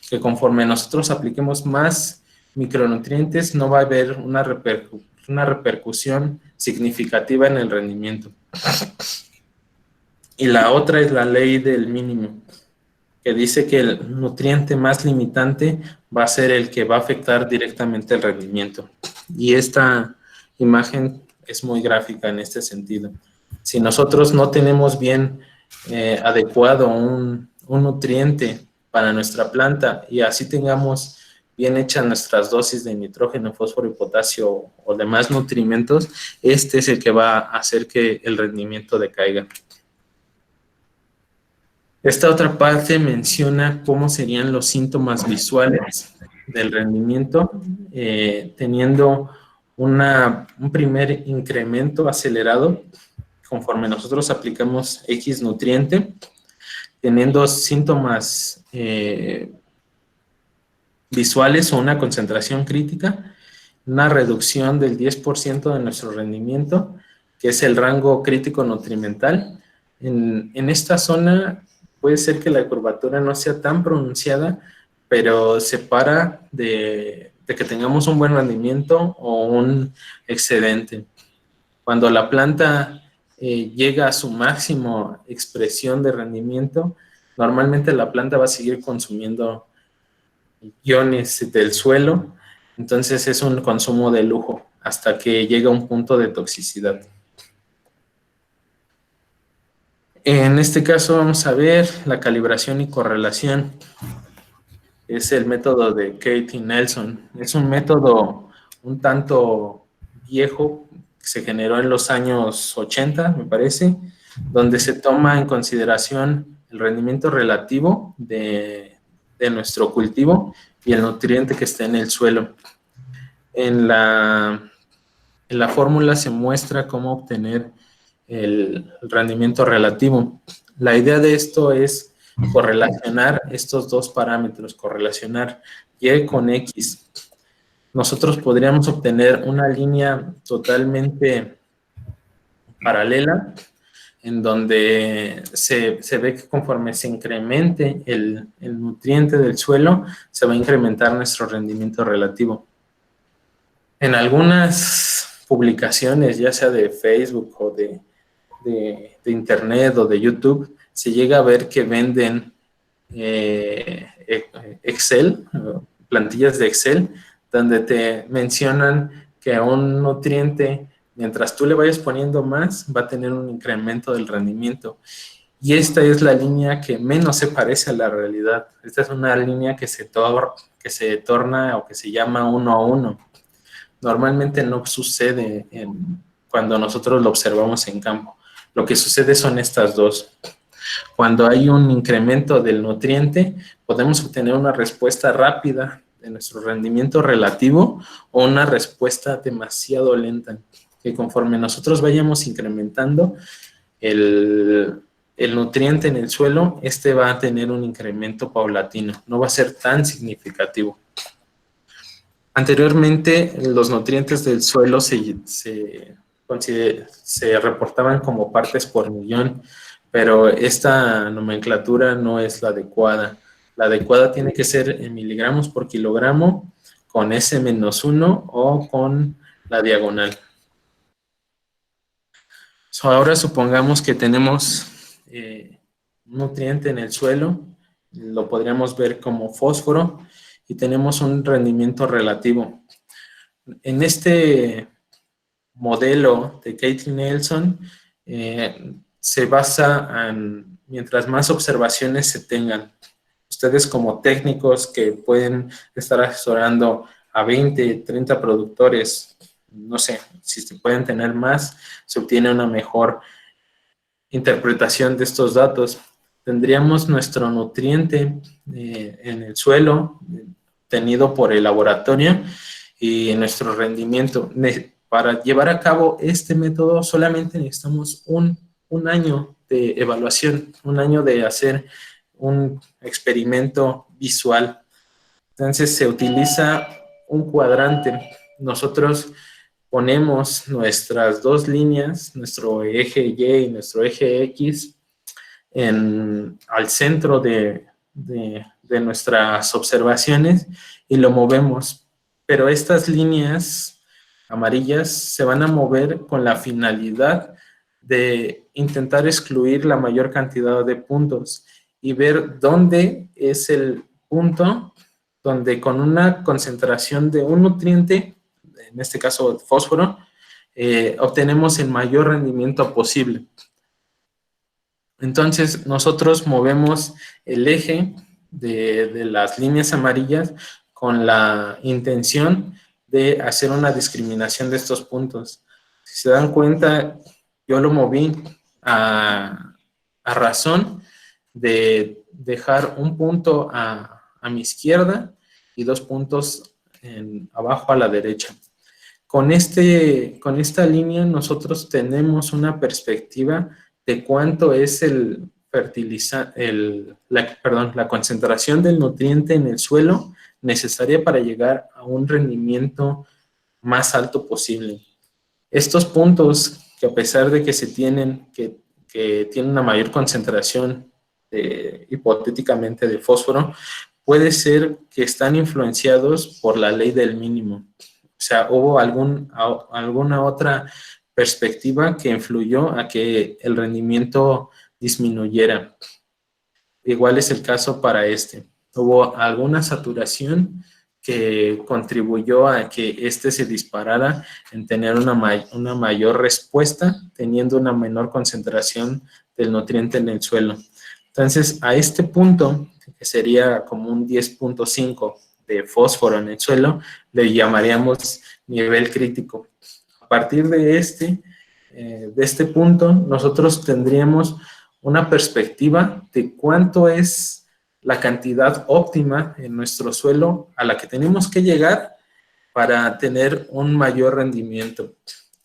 que conforme nosotros apliquemos más micronutrientes no va a haber una repercusión significativa en el rendimiento. Y la otra es la ley del mínimo, que dice que el nutriente más limitante va a ser el que va a afectar directamente el rendimiento. Y esta imagen es muy gráfica en este sentido. Si nosotros no tenemos bien adecuado un nutriente para nuestra planta y así tengamos bien hechas nuestras dosis de nitrógeno, fósforo y potasio o demás nutrimentos, este es el que va a hacer que el rendimiento decaiga. Esta otra parte menciona cómo serían los síntomas visuales del rendimiento, teniendo un primer incremento acelerado conforme nosotros aplicamos X nutriente, teniendo síntomas visuales o una concentración crítica, una reducción del 10% de nuestro rendimiento, que es el rango crítico nutrimental. En esta zona puede ser que la curvatura no sea tan pronunciada, pero separa de que tengamos un buen rendimiento o un excedente. Cuando la planta llega a su máximo expresión de rendimiento, normalmente la planta va a seguir consumiendo iones del suelo, entonces es un consumo de lujo hasta que llega a un punto de toxicidad. En este caso vamos a ver la calibración y correlación. Es el método de Kate y Nelson. Es un método un tanto viejo, que se generó en los años 80, me parece, donde se toma en consideración el rendimiento relativo de nuestro cultivo y el nutriente que está en el suelo. En la fórmula se muestra cómo obtener el rendimiento relativo. La idea de esto es correlacionar estos dos parámetros, correlacionar Y con X. Nosotros podríamos obtener una línea totalmente paralela en donde se ve que conforme se incremente el nutriente del suelo, se va a incrementar nuestro rendimiento relativo. En algunas publicaciones, ya sea de Facebook o de Internet o de YouTube, se llega a ver que venden Excel, plantillas de Excel, donde te mencionan que un nutriente, mientras tú le vayas poniendo más, va a tener un incremento del rendimiento. Y esta es la línea que menos se parece a la realidad. Esta es una línea que se torna o que se llama 1 a 1. Normalmente no sucede cuando nosotros lo observamos en campo. Lo que sucede son estas dos. Cuando hay un incremento del nutriente, podemos obtener una respuesta rápida de nuestro rendimiento relativo o una respuesta demasiado lenta, que conforme nosotros vayamos incrementando el nutriente en el suelo, este va a tener un incremento paulatino, no va a ser tan significativo. Anteriormente, los nutrientes del suelo se reportaban como partes por millón, pero esta nomenclatura no es la adecuada. La adecuada tiene que ser en miligramos por kilogramo con S-1 o con la diagonal. Ahora supongamos que tenemos un nutriente en el suelo, lo podríamos ver como fósforo, y tenemos un rendimiento relativo. En este modelo de Caitlin Nelson se basa en mientras más observaciones se tengan. Ustedes como técnicos que pueden estar asesorando a 20, 30 productores, no sé, si se pueden tener más, se obtiene una mejor interpretación de estos datos. Tendríamos nuestro nutriente en el suelo, tenido por el laboratorio, y nuestro rendimiento. Para llevar a cabo este método solamente necesitamos un año de evaluación, un año de hacer un experimento visual. Entonces se utiliza un cuadrante. Nosotros ponemos nuestras dos líneas, nuestro eje Y y nuestro eje X, al centro de nuestras observaciones y lo movemos. Pero estas líneas amarillas se van a mover con la finalidad de intentar excluir la mayor cantidad de puntos y ver dónde es el punto donde con una concentración de un nutriente, en este caso el fósforo, obtenemos el mayor rendimiento posible. Entonces, nosotros movemos el eje de las líneas amarillas con la intención de hacer una discriminación de estos puntos. Si se dan cuenta, yo lo moví a razón de dejar un punto a mi izquierda y 2 puntos abajo a la derecha. Con esta línea nosotros tenemos una perspectiva de cuánto es la concentración del nutriente en el suelo necesaria para llegar a un rendimiento más alto posible. Estos puntos, que a pesar de que tienen una mayor concentración hipotéticamente de fósforo, puede ser que están influenciados por la ley del mínimo. O sea, hubo alguna otra perspectiva que influyó a que el rendimiento disminuyera. Igual es el caso para este. Hubo alguna saturación que contribuyó a que este se disparara en tener una mayor respuesta, teniendo una menor concentración del nutriente en el suelo. Entonces, a este punto, que sería como un 10.5 de fósforo en el suelo, le llamaríamos nivel crítico. A partir de este punto, nosotros tendríamos una perspectiva de cuánto es la cantidad óptima en nuestro suelo a la que tenemos que llegar para tener un mayor rendimiento.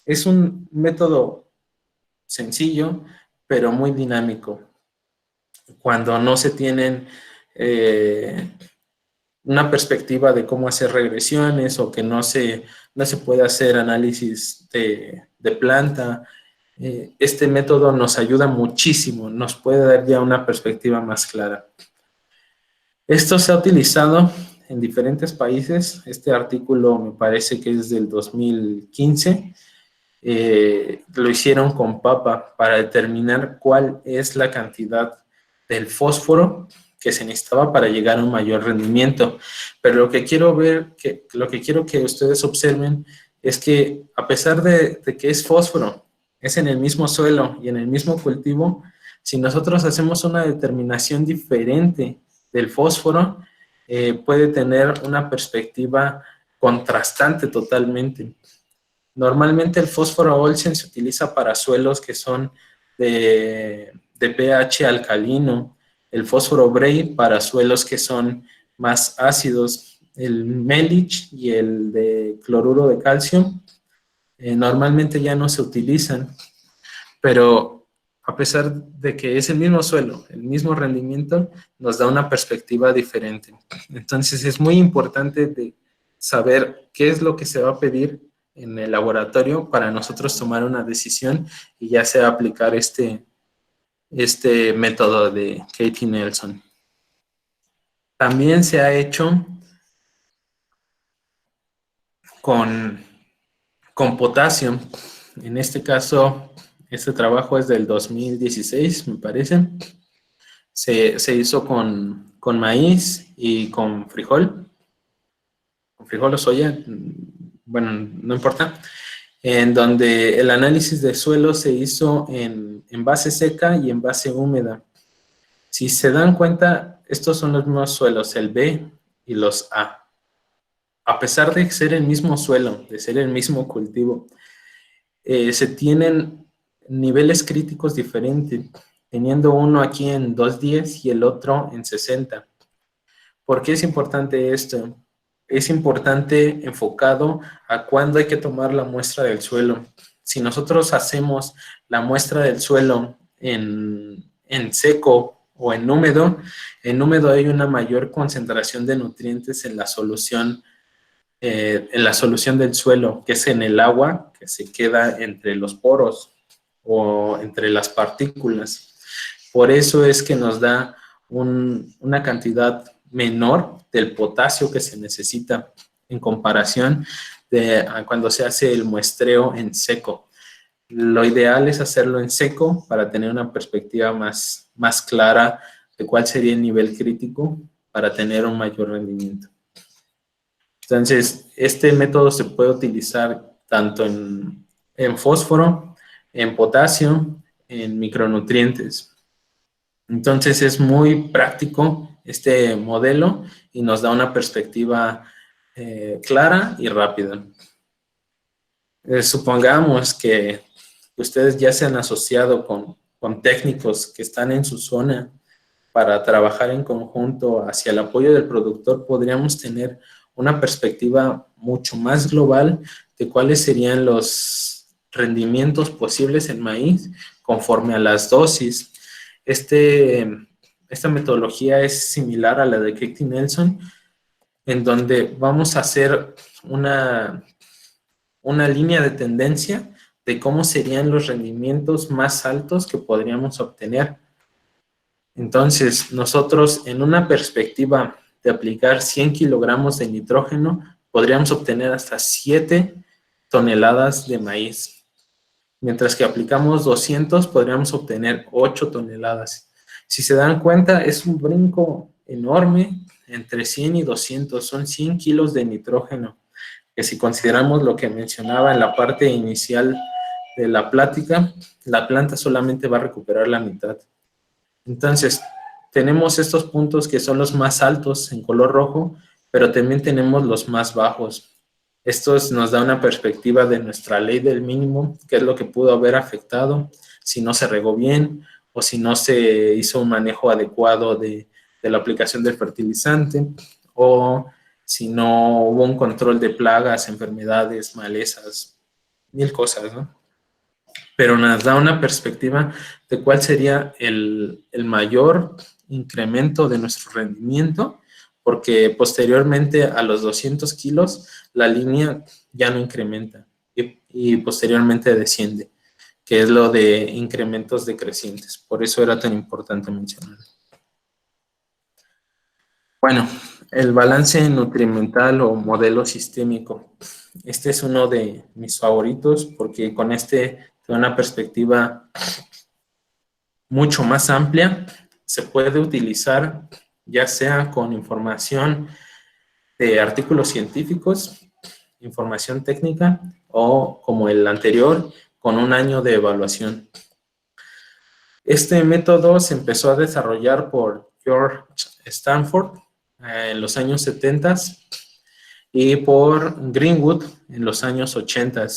Es un método sencillo, pero muy dinámico. Cuando no se tienen una perspectiva de cómo hacer regresiones o que no se puede hacer análisis de planta, este método nos ayuda muchísimo, nos puede dar ya una perspectiva más clara. Esto se ha utilizado en diferentes países. Este artículo me parece que es del 2015. Lo hicieron con papa para determinar cuál es la cantidad del fósforo que se necesitaba para llegar a un mayor rendimiento. Pero lo que quiero que ustedes observen es que a pesar de que es fósforo, es en el mismo suelo y en el mismo cultivo, si nosotros hacemos una determinación diferente del fósforo, puede tener una perspectiva contrastante totalmente. Normalmente el fósforo Olsen se utiliza para suelos que son de pH alcalino, el fósforo Bray para suelos que son más ácidos, el Melich y el de cloruro de calcio normalmente ya no se utilizan, pero a pesar de que es el mismo suelo, el mismo rendimiento, nos da una perspectiva diferente. Entonces es muy importante saber qué es lo que se va a pedir en el laboratorio para nosotros tomar una decisión y ya sea aplicar este método de Katie Nelson. También se ha hecho con potasio. En este caso, este trabajo es del 2016, me parece. Se hizo con maíz y con frijol o soya, bueno, no importa, en donde el análisis de suelo se hizo en base seca y en base húmeda. Si se dan cuenta, estos son los mismos suelos, el B y los A. A pesar de ser el mismo suelo, de ser el mismo cultivo, se tienen niveles críticos diferentes, teniendo uno aquí en 210 y el otro en 60. ¿Por qué es importante esto? Es importante enfocado a cuándo hay que tomar la muestra del suelo. Si nosotros hacemos la muestra del suelo en seco o en húmedo hay una mayor concentración de nutrientes en la solución del suelo, que es en el agua que se queda entre los poros o entre las partículas. Por eso es que nos da una cantidad menor del potasio que se necesita en comparación de cuando se hace el muestreo en seco. Lo ideal es hacerlo en seco para tener una perspectiva más clara de cuál sería el nivel crítico para tener un mayor rendimiento. Entonces, este método se puede utilizar tanto en fósforo, en potasio, en micronutrientes. Entonces, es muy práctico este modelo y nos da una perspectiva clara y rápida. Supongamos que ustedes ya se han asociado con técnicos que están en su zona para trabajar en conjunto hacia el apoyo del productor. Podríamos tener una perspectiva mucho más global de cuáles serían los rendimientos posibles en maíz conforme a las dosis. Esta metodología es similar a la de Katie Nelson, en donde vamos a hacer una línea de tendencia de cómo serían los rendimientos más altos que podríamos obtener. Entonces, nosotros en una perspectiva de aplicar 100 kilogramos de nitrógeno, podríamos obtener hasta 7 toneladas de maíz. Mientras que aplicamos 200, podríamos obtener 8 toneladas. Si se dan cuenta, es un brinco enorme entre 100 y 200. Son 100 kilos de nitrógeno, que si consideramos lo que mencionaba en la parte inicial de la plática, la planta solamente va a recuperar la mitad. Entonces, tenemos estos puntos que son los más altos en color rojo, pero también tenemos los más bajos. Esto nos da una perspectiva de nuestra ley del mínimo, qué es lo que pudo haber afectado, si no se regó bien o si no se hizo un manejo adecuado de la aplicación del fertilizante o si no hubo un control de plagas, enfermedades, malezas, mil cosas, ¿no? Pero nos da una perspectiva de cuál sería el mayor incremento de nuestro rendimiento, porque posteriormente a los 200 kilos la línea ya no incrementa y posteriormente desciende, que es lo de incrementos decrecientes. Por eso era tan importante mencionarlo. Bueno, el balance nutrimental o modelo sistémico. Este es uno de mis favoritos porque con este da una perspectiva mucho más amplia. Se puede utilizar ya sea con información de artículos científicos, información técnica o como el anterior, con un año de evaluación. Este método se empezó a desarrollar por George Stanford en los años 70 y por Greenwood en los años 80.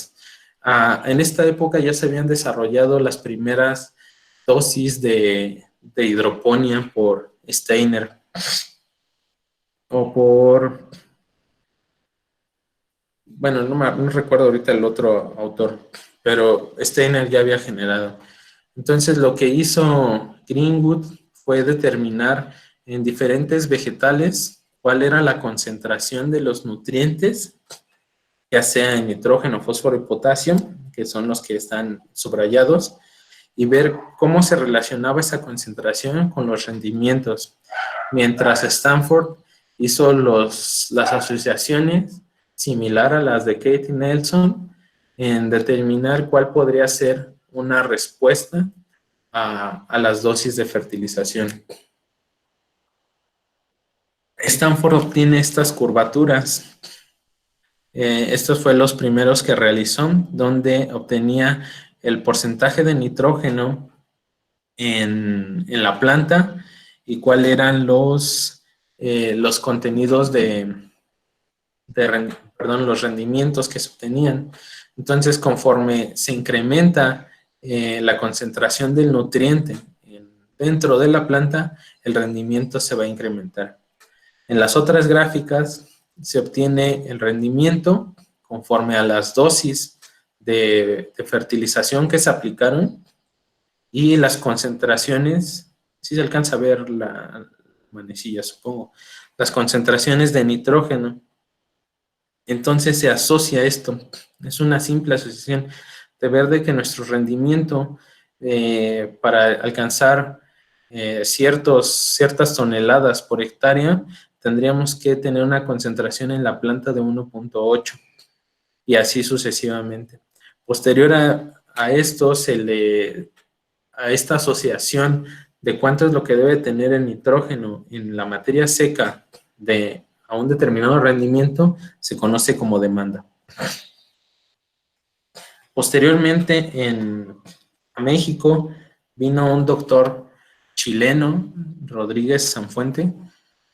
En esta época ya se habían desarrollado las primeras dosis de hidroponía por Steiner o por, bueno, no recuerdo ahorita el otro autor, pero Steiner ya había generado. Entonces lo que hizo Greenwood fue determinar en diferentes vegetales cuál era la concentración de los nutrientes, ya sea en nitrógeno, fósforo y potasio, que son los que están subrayados, y ver cómo se relacionaba esa concentración con los rendimientos. Mientras Stanford hizo las asociaciones similar a las de Kate y Nelson en determinar cuál podría ser una respuesta a las dosis de fertilización. Stanford obtiene estas curvaturas. Estos fueron los primeros que realizó, donde obtenía el porcentaje de nitrógeno en la planta y cuáles eran los contenidos los rendimientos que se obtenían. Entonces, conforme se incrementa la concentración del nutriente dentro de la planta, el rendimiento se va a incrementar. En las otras gráficas se obtiene el rendimiento conforme a las dosis de fertilización que se aplicaron y las concentraciones, si se alcanza a ver la manecilla, supongo, las concentraciones de nitrógeno. Entonces se asocia esto, es una simple asociación de ver de que nuestro rendimiento para alcanzar ciertas toneladas por hectárea, tendríamos que tener una concentración en la planta de 1.8 y así sucesivamente. Posterior a esto, a esta asociación de cuánto es lo que debe tener el nitrógeno en la materia seca a un determinado rendimiento, se conoce como demanda. Posteriormente, a México, vino un doctor chileno, Rodríguez Sanfuente,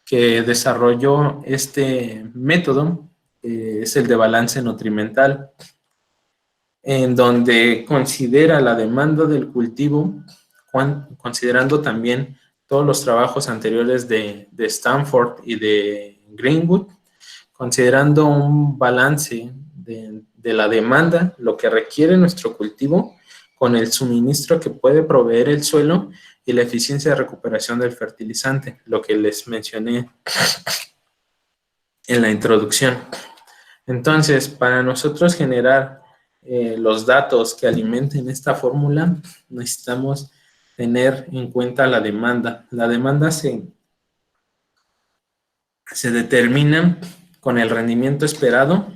que desarrolló este método, es el de balance nutrimental, en donde considera la demanda del cultivo, considerando también todos los trabajos anteriores de Stanford y de Greenwood, considerando un balance de la demanda, lo que requiere nuestro cultivo, con el suministro que puede proveer el suelo y la eficiencia de recuperación del fertilizante, lo que les mencioné en la introducción. Entonces, para nosotros generar los datos que alimenten esta fórmula, necesitamos tener en cuenta la demanda. La demanda se determina con el rendimiento esperado,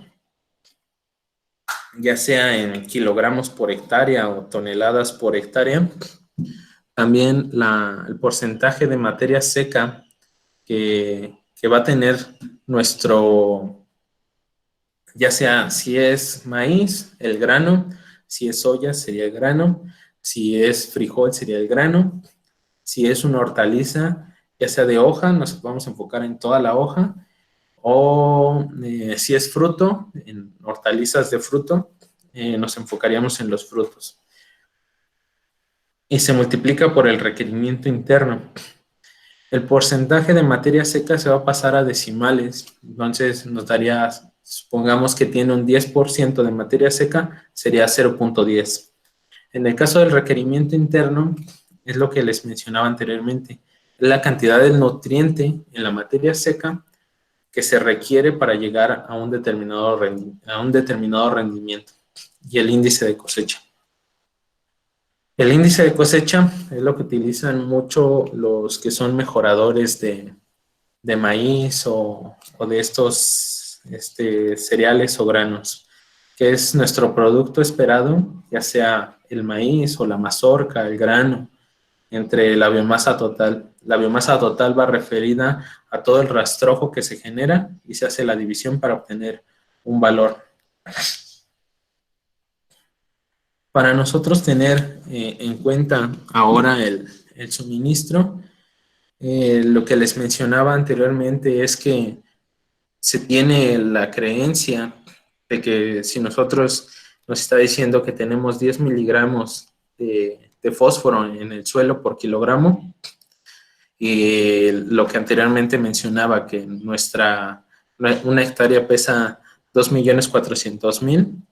ya sea en kilogramos por hectárea o toneladas por hectárea. También el porcentaje de materia seca que va a tener nuestro, ya sea si es maíz, el grano, si es soya sería el grano, si es frijol sería el grano, si es una hortaliza, ya sea de hoja, nos vamos a enfocar en toda la hoja, o si es fruto, en hortalizas de fruto, nos enfocaríamos en los frutos. Y se multiplica por el requerimiento interno. El porcentaje de materia seca se va a pasar a decimales, entonces nos daría, supongamos que tiene un 10% de materia seca, sería 0.10. En el caso del requerimiento interno, es lo que les mencionaba anteriormente, la cantidad del nutriente en la materia seca que se requiere para llegar a un determinado rendimiento, y el índice de cosecha. El índice de cosecha es lo que utilizan mucho los que son mejoradores de maíz o de estos cereales o granos, que es nuestro producto esperado, ya sea el maíz o la mazorca, el grano, entre la biomasa total. La biomasa total va referida a todo el rastrojo que se genera y se hace la división para obtener un valor. Para nosotros tener en cuenta ahora el suministro, lo que les mencionaba anteriormente es que se tiene la creencia de que si nosotros nos está diciendo que tenemos 10 miligramos de fósforo en el suelo por kilogramo, y lo que anteriormente mencionaba, que una hectárea pesa 2.400.000,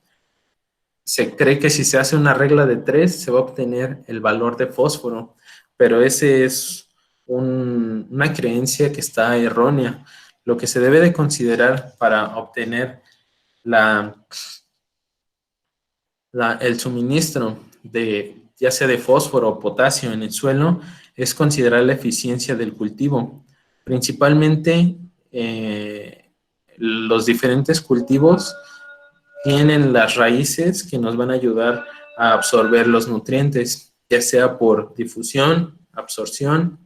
se cree que si se hace una regla de 3 se va a obtener el valor de fósforo, pero ese es una creencia que está errónea. Lo que se debe de considerar para obtener el suministro de ya sea de fósforo o potasio en el suelo es considerar la eficiencia del cultivo. Principalmente los diferentes cultivos tienen las raíces que nos van a ayudar a absorber los nutrientes, ya sea por difusión, absorción,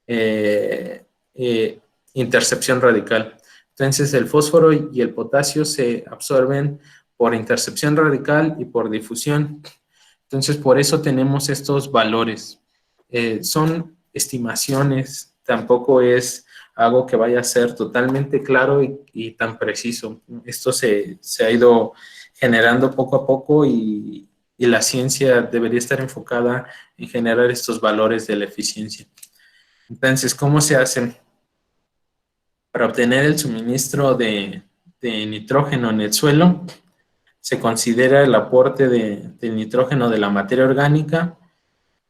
eh, eh, intercepción radical. Entonces el fósforo y el potasio se absorben por intercepción radical y por difusión. Entonces por eso tenemos estos valores. Son estimaciones, tampoco es algo que vaya a ser totalmente claro y tan preciso. Esto se ha ido generando poco a poco y la ciencia debería estar enfocada en generar estos valores de la eficiencia. Entonces, ¿cómo se hace? Para obtener el suministro de nitrógeno en el suelo, se considera el aporte del nitrógeno de la materia orgánica,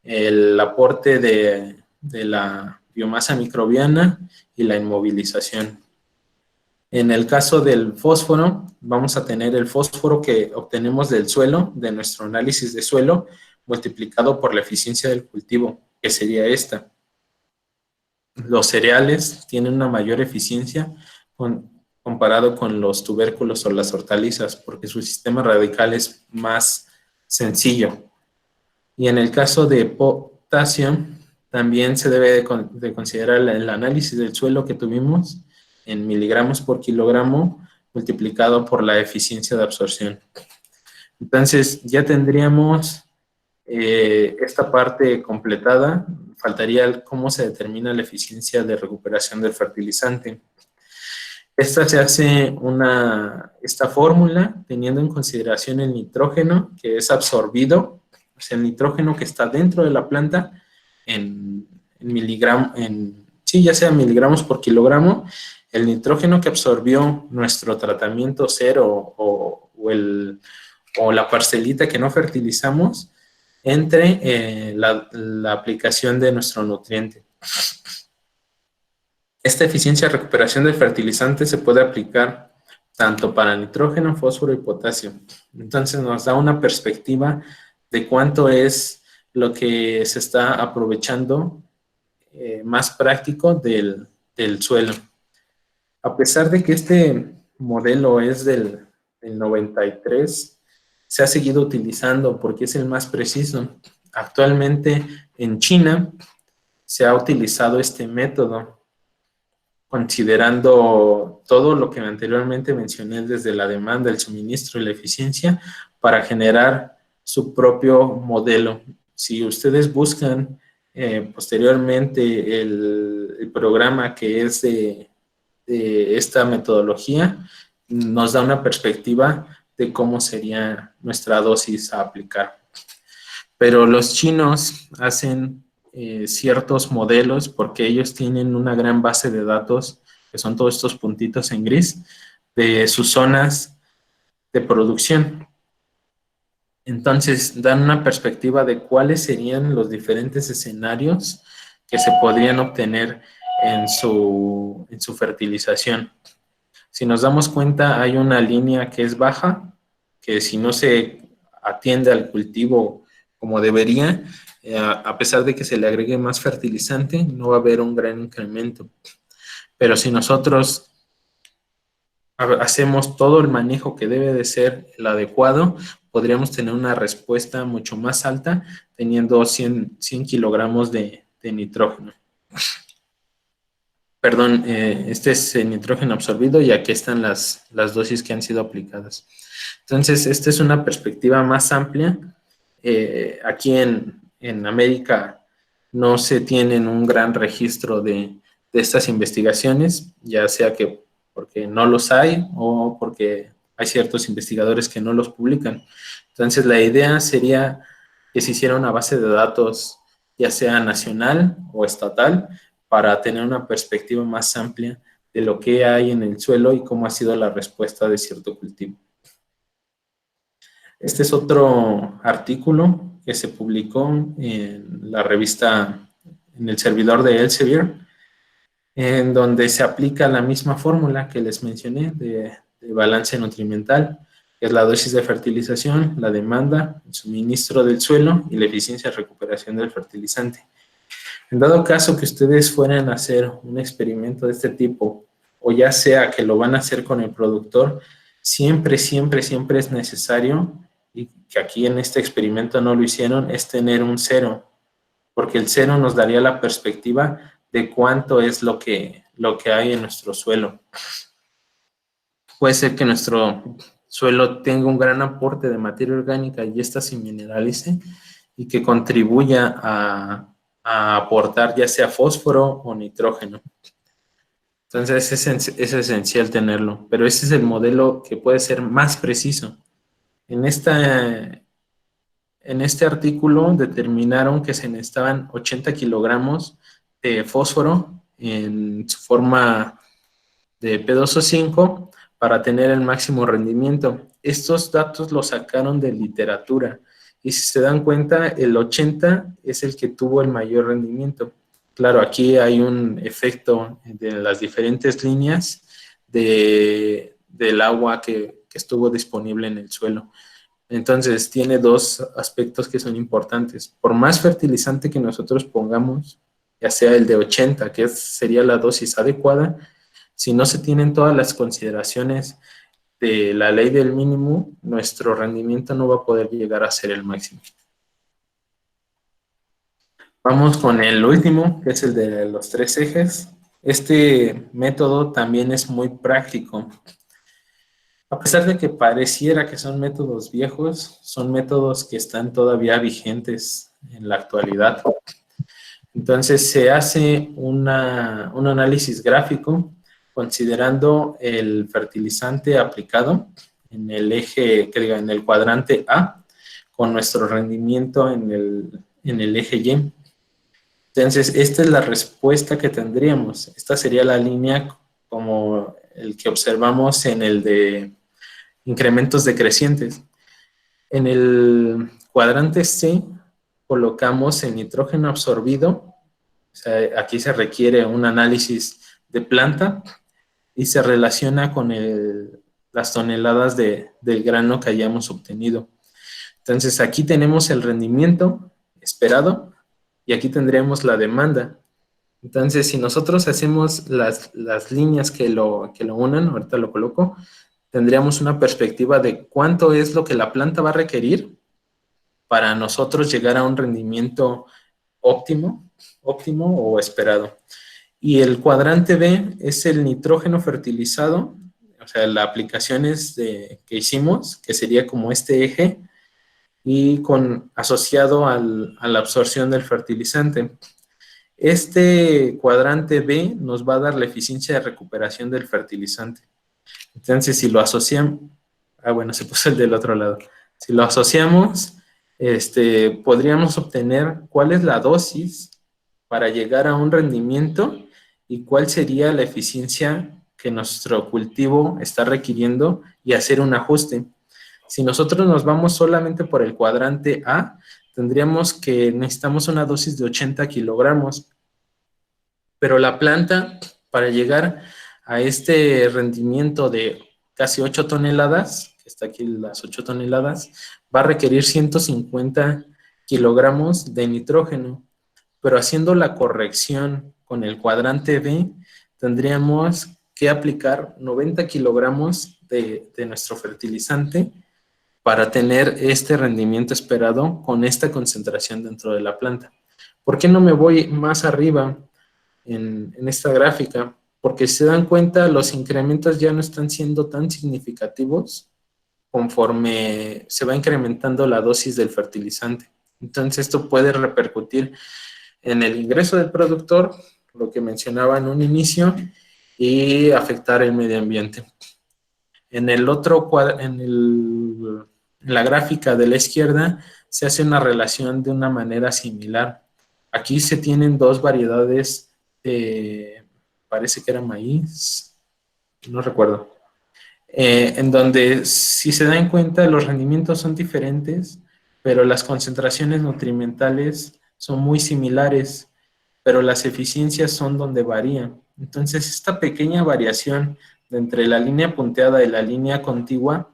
el aporte de la biomasa microbiana y la inmovilización. En el caso del fósforo, vamos a tener el fósforo que obtenemos del suelo, de nuestro análisis de suelo, multiplicado por la eficiencia del cultivo, que sería esta. Los cereales tienen una mayor eficiencia comparado con los tubérculos o las hortalizas, porque su sistema radical es más sencillo. Y en el caso de potasio, también se debe de considerar el análisis del suelo que tuvimos en miligramos por kilogramo multiplicado por la eficiencia de absorción. Entonces ya tendríamos esta parte completada. Faltaría cómo se determina la eficiencia de recuperación del fertilizante. Esta se hace esta fórmula teniendo en consideración el nitrógeno que es absorbido, o sea, el nitrógeno que está dentro de la planta sí, ya sea miligramos por kilogramo, el nitrógeno que absorbió nuestro tratamiento cero o la parcelita que no fertilizamos entre la aplicación de nuestro nutriente. Esta eficiencia de recuperación del fertilizante se puede aplicar tanto para nitrógeno, fósforo y potasio. Entonces nos da una perspectiva de cuánto es lo que se está aprovechando más práctico del suelo. A pesar de que este modelo es del 93, se ha seguido utilizando porque es el más preciso. Actualmente en China se ha utilizado este método considerando todo lo que anteriormente mencioné desde la demanda, el suministro y la eficiencia para generar su propio modelo. Si ustedes buscan posteriormente el programa que es de esta metodología, nos da una perspectiva de cómo sería nuestra dosis a aplicar. Pero los chinos hacen ciertos modelos porque ellos tienen una gran base de datos, que son todos estos puntitos en gris, de sus zonas de producción. Entonces, dan una perspectiva de cuáles serían los diferentes escenarios que se podrían obtener en su fertilización. Si nos damos cuenta, hay una línea que es baja, que si no se atiende al cultivo como debería, a pesar de que se le agregue más fertilizante, no va a haber un gran incremento. Pero si nosotros hacemos todo el manejo que debe de ser el adecuado, podríamos tener una respuesta mucho más alta teniendo 100 kilogramos de nitrógeno. Perdón, este es el nitrógeno absorbido y aquí están las dosis que han sido aplicadas. Entonces, esta es una perspectiva más amplia. Aquí en América no se tienen un gran registro de estas investigaciones, ya sea que porque no los hay o porque hay ciertos investigadores que no los publican. Entonces, la idea sería que se hiciera una base de datos, ya sea nacional o estatal, para tener una perspectiva más amplia de lo que hay en el suelo y cómo ha sido la respuesta de cierto cultivo. Este es otro artículo que se publicó en la revista, en el servidor de Elsevier. en donde se aplica la misma fórmula que les mencioné de balance nutrimental, que es la dosis de fertilización, la demanda, el suministro del suelo y la eficiencia de recuperación del fertilizante. En dado caso que ustedes fueran a hacer un experimento de este tipo, o ya sea que lo van a hacer con el productor, siempre, siempre, siempre es necesario, y que aquí en este experimento no lo hicieron, es tener un cero, porque el cero nos daría la perspectiva de cuánto es lo que hay en nuestro suelo. Puede ser que nuestro suelo tenga un gran aporte de materia orgánica y esta se mineralice y que contribuya a aportar ya sea fósforo o nitrógeno. Entonces es esencial tenerlo, pero ese es el modelo que puede ser más preciso. En este artículo determinaron que se necesitaban 80 kilogramos de fósforo en su forma de P2O5 para tener el máximo rendimiento. Estos datos los sacaron de literatura y si se dan cuenta, el 80 es el que tuvo el mayor rendimiento. Claro, aquí hay un efecto de las diferentes líneas del agua que estuvo disponible en el suelo. Entonces, tiene dos aspectos que son importantes. Por más fertilizante que nosotros pongamos, ya sea el de 80, que sería la dosis adecuada, si no se tienen todas las consideraciones de la ley del mínimo, nuestro rendimiento no va a poder llegar a ser el máximo. Vamos con el último, que es el de los 3 ejes. Este método también es muy práctico. A pesar de que pareciera que son métodos viejos, son métodos que están todavía vigentes en la actualidad. Entonces se hace un análisis gráfico considerando el fertilizante aplicado en el eje, que diga, en el cuadrante A, con nuestro rendimiento en el eje Y. Entonces, esta es la respuesta que tendríamos. Esta sería la línea como el que observamos en el de incrementos decrecientes. En el cuadrante C colocamos el nitrógeno absorbido. O sea, aquí se requiere un análisis de planta y se relaciona con las toneladas del grano que hayamos obtenido. Entonces, aquí tenemos el rendimiento esperado y aquí tendremos la demanda. Entonces, si nosotros hacemos las líneas que lo unan, ahorita lo coloco, tendríamos una perspectiva de cuánto es lo que la planta va a requerir para nosotros llegar a un rendimiento óptimo o esperado. Y el cuadrante B es el nitrógeno fertilizado, o sea, las aplicaciones que hicimos, que sería como este eje, y asociado a la absorción del fertilizante. Este cuadrante B nos va a dar la eficiencia de recuperación del fertilizante. Entonces, si lo asociamos, bueno, se puso el del otro lado. Si lo asociamos, podríamos obtener cuál es la dosis para llegar a un rendimiento y cuál sería la eficiencia que nuestro cultivo está requiriendo y hacer un ajuste. Si nosotros nos vamos solamente por el cuadrante A, tendríamos que necesitamos una dosis de 80 kilogramos, pero la planta, para llegar a este rendimiento de casi 8 toneladas, que está aquí las 8 toneladas, va a requerir 150 kilogramos de nitrógeno, pero haciendo la corrección con el cuadrante B, tendríamos que aplicar 90 kilogramos de nuestro fertilizante para tener este rendimiento esperado con esta concentración dentro de la planta. ¿Por qué no me voy más arriba en esta gráfica? Porque si se dan cuenta, los incrementos ya no están siendo tan significativos conforme se va incrementando la dosis del fertilizante. Entonces, esto puede repercutir en el ingreso del productor, lo que mencionaba en un inicio, y afectar el medio ambiente. En el otro cuadro, en la gráfica de la izquierda, se hace una relación de una manera similar. Aquí se tienen dos variedades de, parece que era maíz, no recuerdo, en donde si se dan cuenta los rendimientos son diferentes, pero las concentraciones nutrimentales son muy similares, pero las eficiencias son donde varían. Entonces, esta pequeña variación de entre la línea punteada y la línea contigua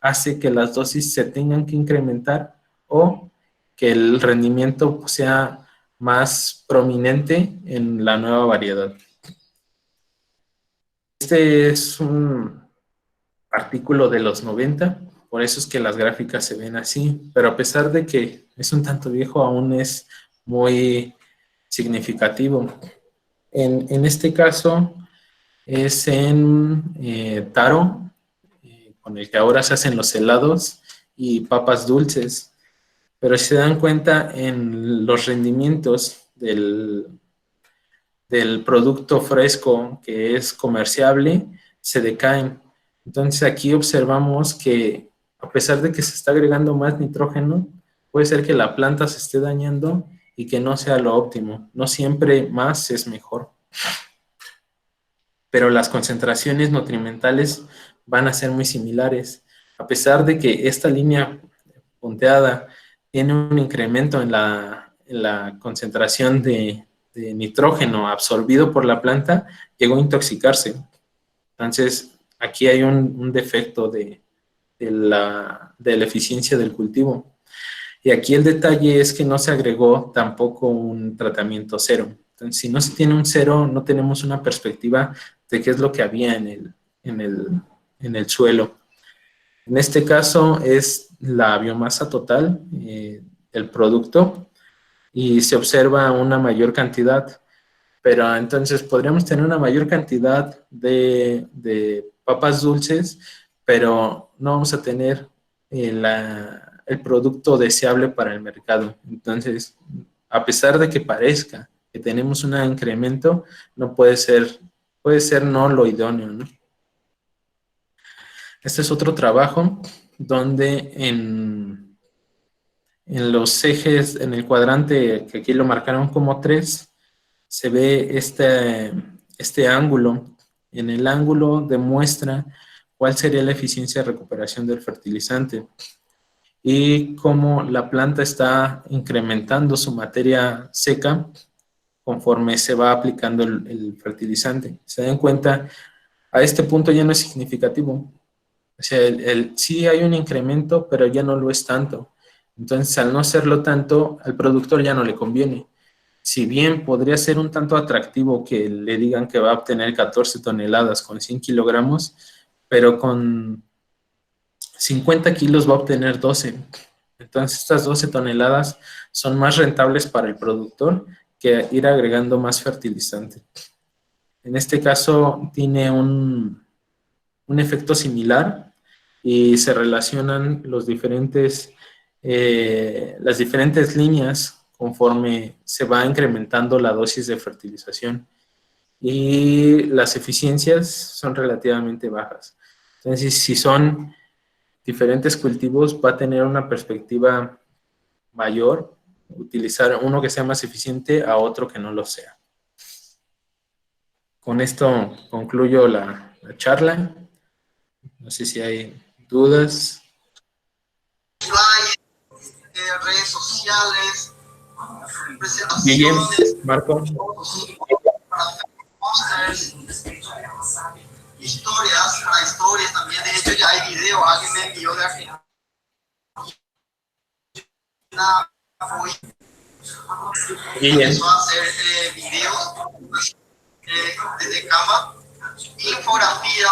hace que las dosis se tengan que incrementar o que el rendimiento sea más prominente en la nueva variedad. Este es un artículo de los 90, por eso es que las gráficas se ven así, pero a pesar de que es un tanto viejo, aún es muy significativo. En este caso es en taro, con el que ahora se hacen los helados y papas dulces, pero si se dan cuenta en los rendimientos del producto fresco que es comerciable, se decaen. Entonces aquí observamos que a pesar de que se está agregando más nitrógeno, puede ser que la planta se esté dañando y que no sea lo óptimo. No siempre más es mejor. Pero las concentraciones nutrimentales van a ser muy similares. A pesar de que esta línea punteada tiene un incremento en la concentración de nitrógeno absorbido por la planta, llegó a intoxicarse. Entonces, aquí hay un defecto de la eficiencia del cultivo. Y aquí el detalle es que no se agregó tampoco un tratamiento cero. Entonces, si no se tiene un cero, no tenemos una perspectiva de qué es lo que había en el suelo. En este caso es la biomasa total del producto y se observa una mayor cantidad, pero entonces podríamos tener una mayor cantidad de papas dulces, pero no vamos a tener el producto deseable para el mercado. Entonces, a pesar de que parezca que tenemos un incremento, no puede ser no lo idóneo, ¿no? Este es otro trabajo donde en los ejes, en el cuadrante que aquí lo marcaron como 3, se ve este ángulo. En el ángulo demuestra cuál sería la eficiencia de recuperación del fertilizante y cómo la planta está incrementando su materia seca conforme se va aplicando el fertilizante. Se dan cuenta, a este punto ya no es significativo. O sea, sí hay un incremento, pero ya no lo es tanto. Entonces, al no serlo tanto, al productor ya no le conviene. Si bien podría ser un tanto atractivo que le digan que va a obtener 14 toneladas con 100 kilogramos, pero con 50 kilos va a obtener 12. Entonces, estas 12 toneladas son más rentables para el productor que ir agregando más fertilizante. En este caso, tiene un efecto similar y se relacionan las diferentes líneas conforme se va incrementando la dosis de fertilización y las eficiencias son relativamente bajas. Entonces, si son diferentes cultivos, va a tener una perspectiva mayor utilizar uno que sea más eficiente a otro que no lo sea. Con esto concluyo la charla. No sé si hay dudas. Redes sociales, Guillem, presentaciones, Marco. pósters, historias, para historias también. De hecho, ya hay video. Alguien me envió de Argentina. Empezó a hacer videos desde Canva, infografía,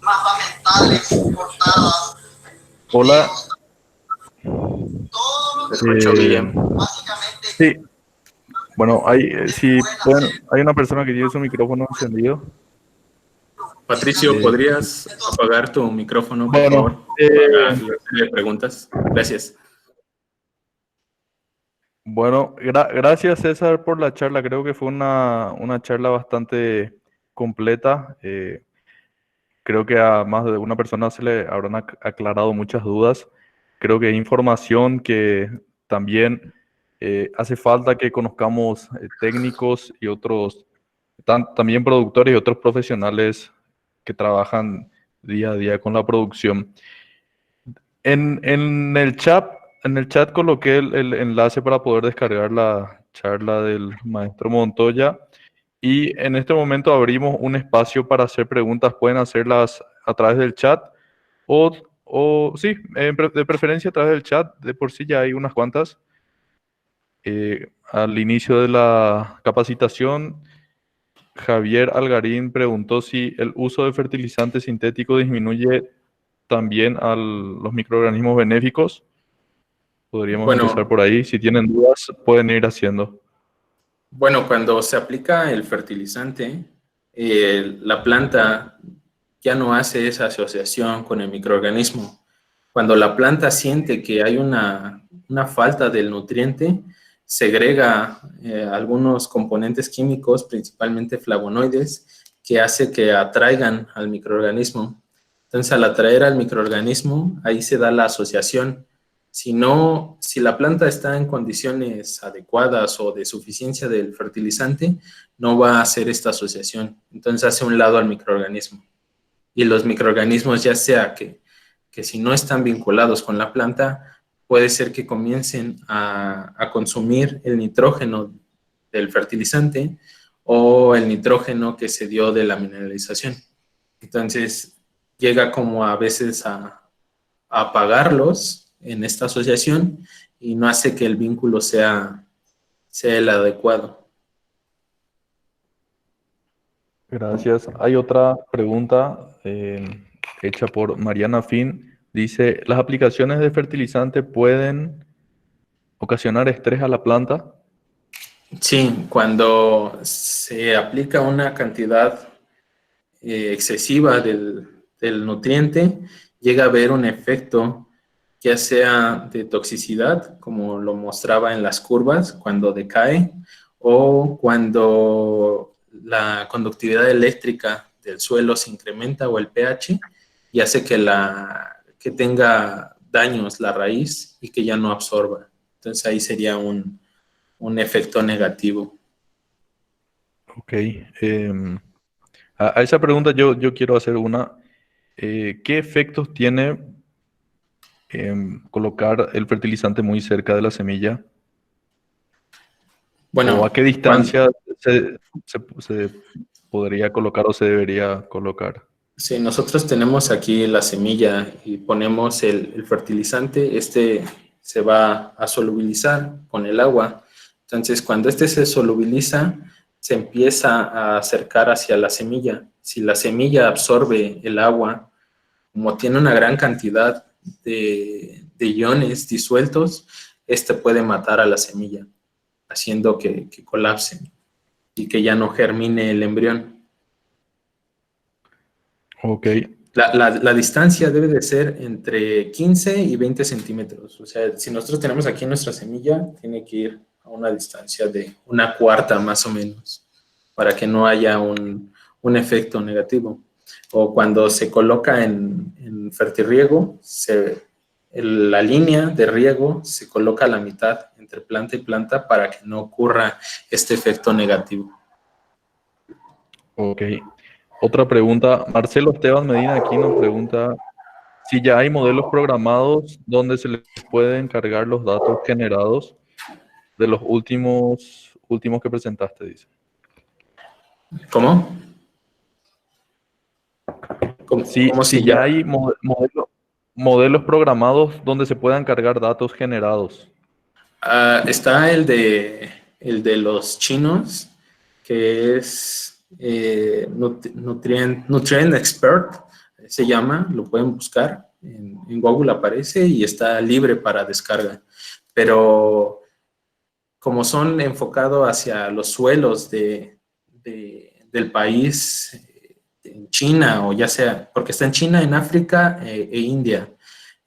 mapas mentales, portadas. Hola. Básicamente. Sí. Bueno, hay una persona que tiene su micrófono encendido. Patricio, ¿podrías apagar tu micrófono, por Bueno, favor? Para hacerle preguntas. Gracias. Bueno, gracias César por la charla. Creo que fue una charla bastante completa. Creo que a más de una persona se le habrán aclarado muchas dudas. Creo que hay información que también hace falta que conozcamos técnicos y otros, también productores y otros profesionales que trabajan día a día con la producción. En el chat coloqué el enlace para poder descargar la charla del maestro Montoya Y en este momento abrimos un espacio para hacer preguntas. Pueden hacerlas a través del chat o sí, de preferencia a través del chat. De por sí ya hay unas cuantas. Al inicio de la capacitación, Javier Algarín preguntó si el uso de fertilizante sintético disminuye también a los microorganismos benéficos. Podríamos empezar Bueno, por ahí. Si tienen dudas, pueden ir haciendo. Bueno, cuando se aplica el fertilizante, la planta ya no hace esa asociación con el microorganismo. Cuando la planta siente que hay una falta del nutriente, segrega algunos componentes químicos, principalmente flavonoides, que hace que atraigan al microorganismo. Entonces, al atraer al microorganismo, ahí se da la asociación. Si no, si la planta está en condiciones adecuadas o de suficiencia del fertilizante, no va a hacer esta asociación. Entonces hace un lado al microorganismo. Y los microorganismos, ya sea que si no están vinculados con la planta, puede ser que comiencen a consumir el nitrógeno del fertilizante o el nitrógeno que se dio de la mineralización. Entonces llega como a veces a apagarlos en esta asociación y no hace que el vínculo sea el adecuado. Gracias. Hay otra pregunta hecha por Mariana Fin. Dice, ¿las aplicaciones de fertilizante pueden ocasionar estrés a la planta? Sí, cuando se aplica una cantidad excesiva del nutriente, llega a haber un efecto ya sea de toxicidad, como lo mostraba en las curvas, cuando decae, o cuando la conductividad eléctrica del suelo se incrementa o el pH y hace que tenga daños la raíz y que ya no absorba. Entonces ahí sería un efecto negativo. Ok. A esa pregunta yo quiero hacer una. ¿Qué efectos tiene colocar el fertilizante muy cerca de la semilla? ¿O a Bueno, qué distancia se podría colocar o se debería colocar? si nosotros tenemos aquí la semilla y ponemos el fertilizante, este se va a solubilizar con el agua. Entonces, cuando este se solubiliza, se empieza a acercar hacia la semilla. Si la semilla absorbe el agua, como tiene una gran cantidad de iones disueltos, este puede matar a la semilla, haciendo que colapse y que ya no germine el embrión. Ok. La distancia debe de ser entre 15 y 20 centímetros. O sea, si nosotros tenemos aquí nuestra semilla, tiene que ir a una distancia de una cuarta más o menos, para que no haya un efecto negativo. O cuando se coloca en fertirriego, la línea de riego se coloca a la mitad entre planta y planta para que no ocurra este efecto negativo. Ok. Otra pregunta. Marcelo Esteban Medina aquí nos pregunta si ya hay modelos programados donde se les pueden cargar los datos generados de los últimos que presentaste, dice. ¿Cómo? ¿Cómo Si si ya ya? hay modelos programados donde se puedan cargar datos generados. Está el de los chinos, que es Nutrient Expert, se llama, lo pueden buscar, en Google aparece y está libre para descarga. Pero como son enfocados hacia los suelos del país, en China o ya sea, porque está en China, en África e India,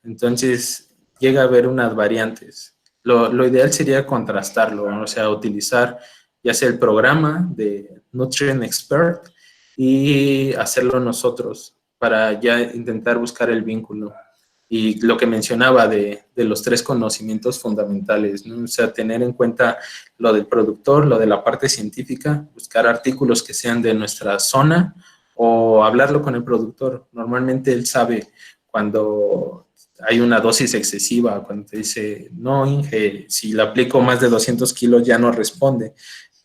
entonces llega a haber unas variantes. Lo ideal sería contrastarlo, ¿no? O sea, utilizar ya sea el programa de Nutrient Expert y hacerlo nosotros para ya intentar buscar el vínculo. Y lo que mencionaba de los tres conocimientos fundamentales, ¿no? O sea, tener en cuenta lo del productor, lo de la parte científica, buscar artículos que sean de nuestra zona o hablarlo con el productor. Normalmente él sabe cuando hay una dosis excesiva, cuando te dice, no, Inge, si le aplico más de 200 kilos ya no responde.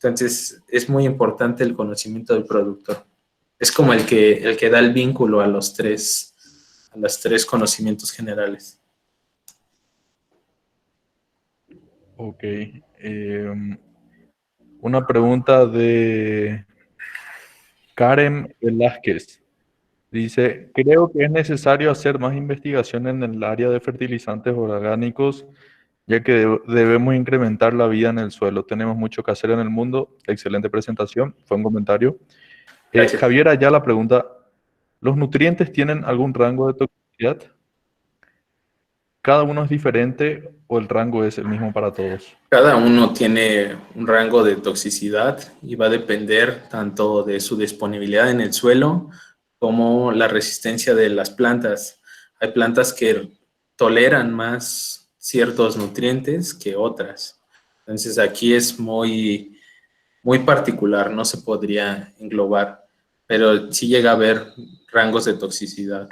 Entonces, es muy importante el conocimiento del productor. Es como el que da el vínculo a los tres conocimientos generales. Ok. Una pregunta de Karen Velázquez. Dice, creo que es necesario hacer más investigación en el área de fertilizantes orgánicos, ya que debemos incrementar la vida en el suelo. Tenemos mucho que hacer en el mundo. Excelente presentación, fue un comentario. Gracias. Javier Ayala pregunta, ¿los nutrientes tienen algún rango de toxicidad? ¿Cada uno es diferente o el rango es el mismo para todos? Cada uno tiene un rango de toxicidad y va a depender tanto de su disponibilidad en el suelo como la resistencia de las plantas. Hay plantas que toleran más ciertos nutrientes que otras. Entonces aquí es muy, muy particular, no se podría englobar, pero sí llega a haber rangos de toxicidad.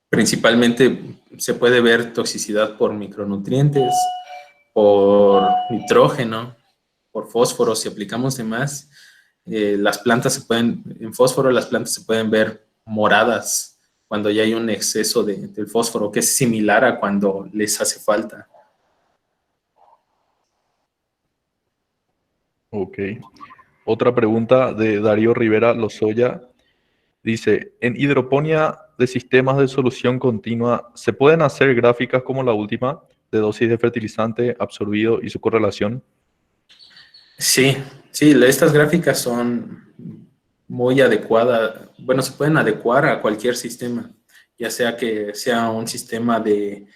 Principalmente se puede ver toxicidad por micronutrientes, por nitrógeno, por fósforo. Si aplicamos de más, las plantas en fósforo las plantas se pueden ver moradas cuando ya hay un exceso del fósforo, que es similar a cuando les hace falta. Ok. Otra pregunta de Darío Rivera Lozoya. Dice, en hidroponía de sistemas de solución continua, ¿se pueden hacer gráficas como la última, de dosis de fertilizante absorbido y su correlación? Sí, sí, estas gráficas son muy adecuadas. Bueno, se pueden adecuar a cualquier sistema, ya sea que sea un sistema de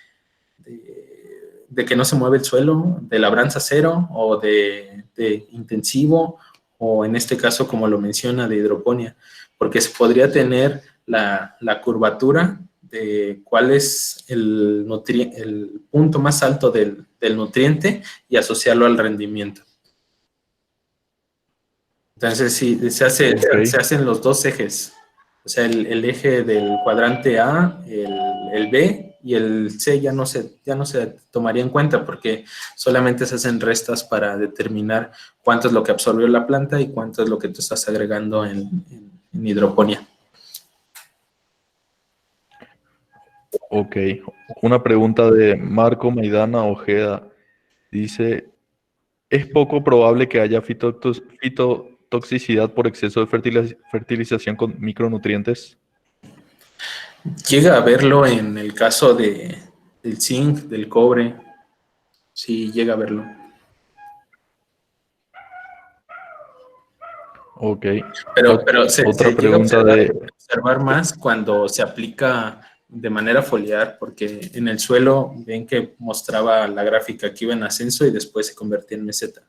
que no se mueve el suelo, de labranza cero o de intensivo, o en este caso, como lo menciona, de hidroponía, porque se podría tener la curvatura de cuál es el punto más alto del nutriente y asociarlo al rendimiento. Entonces, sí, Ok, se hacen los dos ejes, o sea, el eje del cuadrante A, el B y el C ya no se tomaría en cuenta porque solamente se hacen restas para determinar cuánto es lo que absorbió la planta y cuánto es lo que tú estás agregando en hidroponía. ok. Una pregunta de Marco Maidana Ojeda. Dice, ¿es poco probable que haya fitotoxicidad por exceso de fertilización con micronutrientes? Llega a verlo en el caso del zinc, del cobre, sí llega a verlo. Ok. Pero Otra se llega a pregunta de... observar más cuando se aplica de manera foliar, porque en el suelo ven que mostraba la gráfica que iba en ascenso y después se convertía en meseta.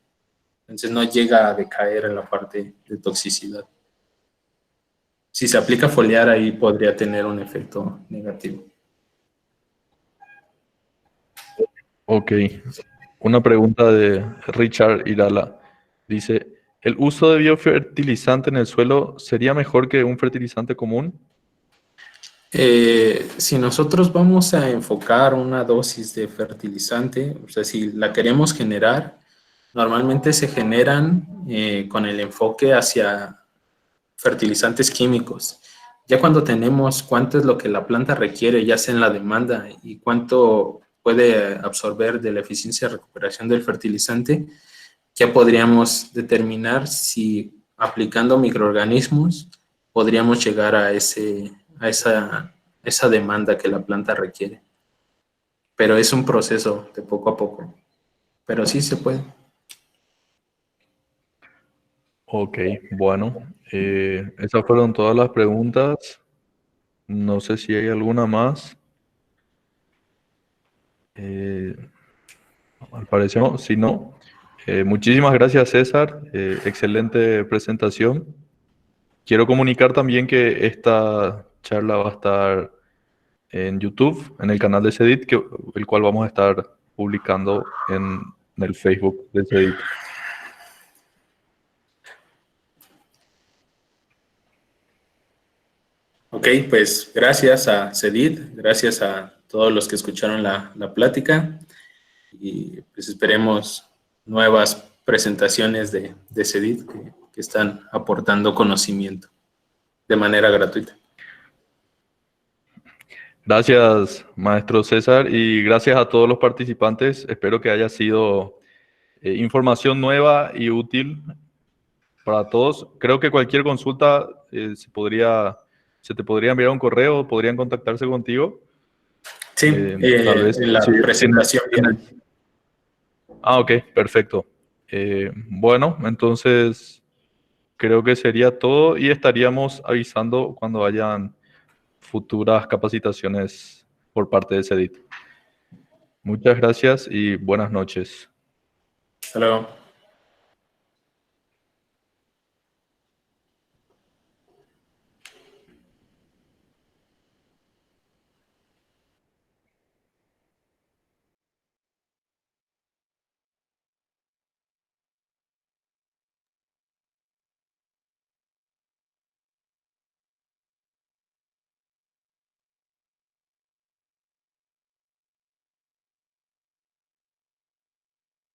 Entonces no llega a decaer en la parte de toxicidad. Si se aplica foliar, ahí podría tener un efecto negativo. Ok. Una pregunta de Richard Irala. Dice, ¿el uso de biofertilizante en el suelo sería mejor que un fertilizante común? Si nosotros vamos a enfocar una dosis de fertilizante, o sea, si la queremos generar, normalmente se generan con el enfoque hacia fertilizantes químicos. Ya cuando tenemos cuánto es lo que la planta requiere, ya sea en la demanda y cuánto puede absorber de la eficiencia de recuperación del fertilizante, ya podríamos determinar si aplicando microorganismos podríamos llegar a esa demanda que la planta requiere. Pero es un proceso de poco a poco. Pero sí se puede. Ok, bueno. Esas fueron todas las preguntas. No sé si hay alguna más. Eh, Al parecer no. Si no, muchísimas gracias, César. Excelente presentación. Quiero comunicar también que esta charla va a estar en YouTube, en el canal de CEDIT, el cual vamos a estar publicando en el Facebook de CEDIT. Ok, pues gracias a Cedid, gracias a todos los que escucharon la plática y pues esperemos nuevas presentaciones de CEDIT que están aportando conocimiento de manera gratuita. Gracias, maestro César, y gracias a todos los participantes. Espero que haya sido información nueva y útil para todos. Creo que cualquier consulta se te podría enviar un correo, podrían contactarse contigo. Sí, Tal vez en la si presentación final. Ok, perfecto. Bueno, entonces creo que sería todo y estaríamos avisando cuando hayan futuras capacitaciones por parte de CEDIT. Muchas gracias y buenas noches. Hasta luego.